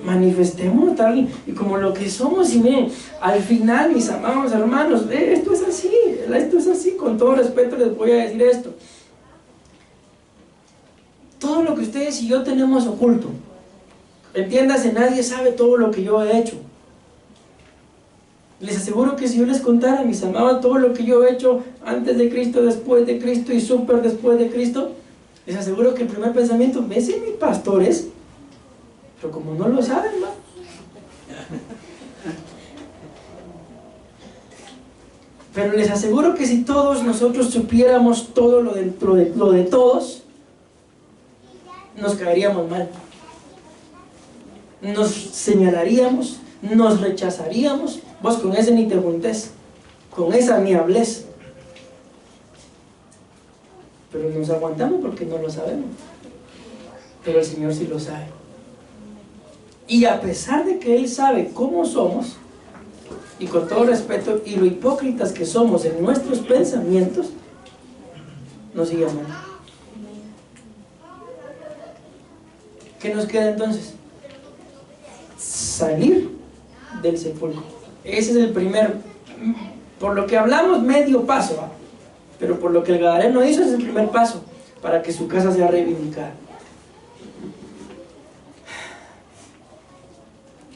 Manifestemos tal y como lo que somos. Y miren, al final, mis amados hermanos, esto es así, con todo respeto les voy a decir esto. Todo lo que ustedes y yo tenemos oculto, entiéndase, nadie sabe todo lo que yo he hecho. Les aseguro que si yo les contara, mis amados, todo lo que yo he hecho antes de Cristo, después de Cristo y súper después de Cristo, les aseguro que el primer pensamiento, ese es mi pastor, es. Pero como no lo saben, ¿no? Pero les aseguro que si todos nosotros supiéramos todo lo de todos, nos caeríamos mal. Nos señalaríamos, nos rechazaríamos. Vos con ese ni te juntés, con esa ni hables. Pero nos aguantamos porque no lo sabemos. Pero el Señor sí lo sabe. Y a pesar de que Él sabe cómo somos, y con todo respeto, y lo hipócritas que somos en nuestros pensamientos, nos sigue amando. ¿Qué nos queda entonces? Salir del sepulcro. Ese es el primer, por lo que hablamos, medio paso, ¿va? Pero por lo que el Gadareno hizo, es el primer paso para que su casa sea reivindicada.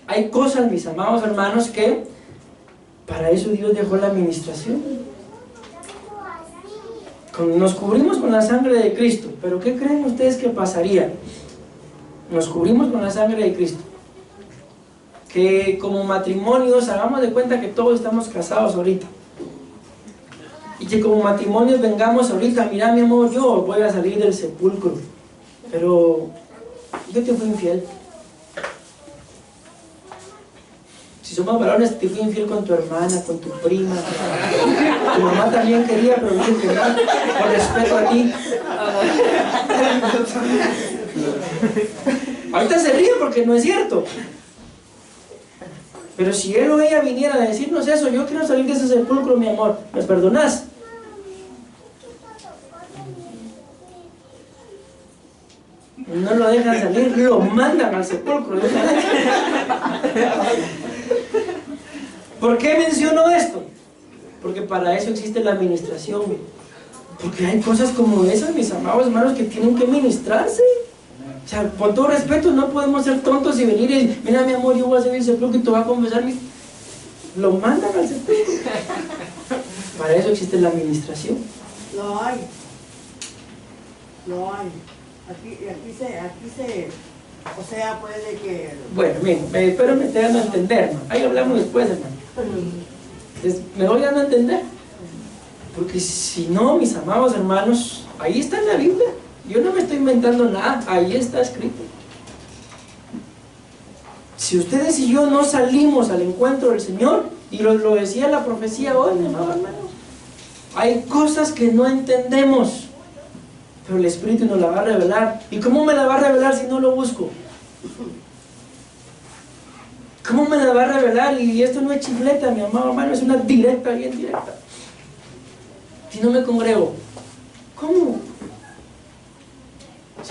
Hay cosas, mis amados hermanos, que para eso Dios dejó la administración. Nos cubrimos con la sangre de Cristo, pero ¿qué creen ustedes que pasaría? Nos cubrimos con la sangre de Cristo. Que como matrimonios hagamos de cuenta que todos estamos casados ahorita. Y que como matrimonios vengamos ahorita, mira mi amor, yo voy a salir del sepulcro, pero yo te fui infiel. Si somos varones, te fui infiel con tu hermana, con tu prima. Tu mamá también quería, pero dije que no, por respeto a ti. Ahorita se ríe porque no es cierto. Pero si él o ella viniera a decirnos eso, yo quiero salir de ese sepulcro, mi amor, ¿me perdonás? No lo dejan salir, lo mandan al sepulcro. ¿Por qué menciono esto? Porque para eso existe la administración. Porque hay cosas como esas, mis amados hermanos, que tienen que ministrarse. O sea, con todo respeto, no podemos ser tontos y venir y decir, mira mi amor, yo voy a hacer el sepulcro y te voy a confesar mis... Lo mandan al sepulcro. Para eso existe la administración. No hay. No hay. Aquí se, o sea, puede que... Bueno, miren, espero me esté dando a entender, hermano. Ahí hablamos después, hermano. Entonces, ¿me voy dando a entender? Porque si no, mis amados hermanos, ahí está en la Biblia. Yo no me estoy inventando nada, ahí está escrito. Si ustedes y yo no salimos al encuentro del Señor, y lo decía la profecía hoy, mis amados hermanos, hay cosas que no entendemos, pero el Espíritu nos la va a revelar. ¿Y cómo me la va a revelar si no lo busco? ¿Cómo me la va a revelar? Y esto no es chifleta, mi amado hermano, es una directa, bien directa. Si no me congrego, ¿cómo?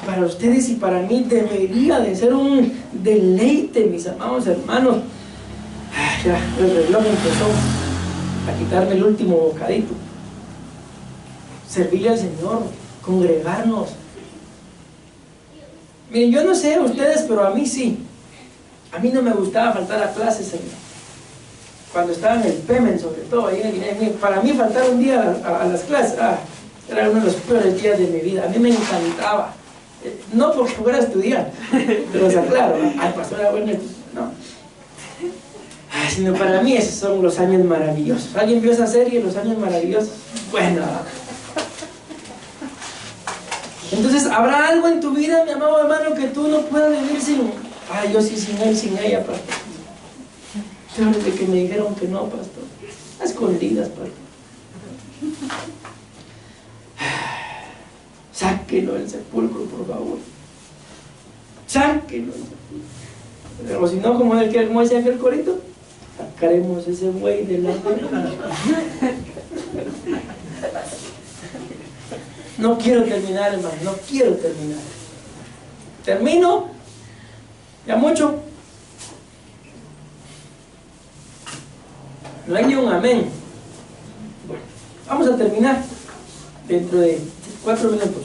Para ustedes y para mí debería de ser un deleite, mis amados hermanos. Ya, el reloj empezó a quitarme el último bocadito. Servirle al Señor, congregarnos. Miren, yo no sé ustedes, pero a mí sí. A mí no me gustaba faltar a clases, cuando estaba en el PEMEN, sobre todo. Para mí faltar un día a las clases, era uno de los peores días de mi vida. A mí me encantaba. No porque fuera a estudiar, pero se aclaro, al pastor era bueno, no. Sino para mí esos son los años maravillosos. ¿Alguien vio esa serie, Los Años Maravillosos? Bueno. Entonces, ¿habrá algo en tu vida, mi amado hermano, que tú no puedas vivir sin? Yo sí, sin él, sin ella, pastor. Pero desde que me dijeron que no, pastor. A escondidas, pastor. Sáquenlo del sepulcro, por favor. Sáquenlo del sepulcro. O si no, como decía aquel corito, sacaremos ese güey de la tierra. No quiero terminar, hermano, no quiero terminar. ¿Termino? ¿Ya mucho? No hay ni un amén. Bueno, vamos a terminar dentro de 4 minutos.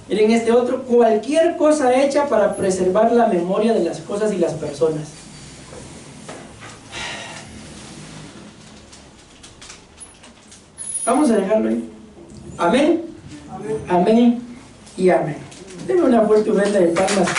Miren este otro: cualquier cosa hecha para preservar la memoria de las cosas y las personas. Vamos a dejarlo ahí. Amén. Amén y amén. Denme una fuerte ofrenda de palmas.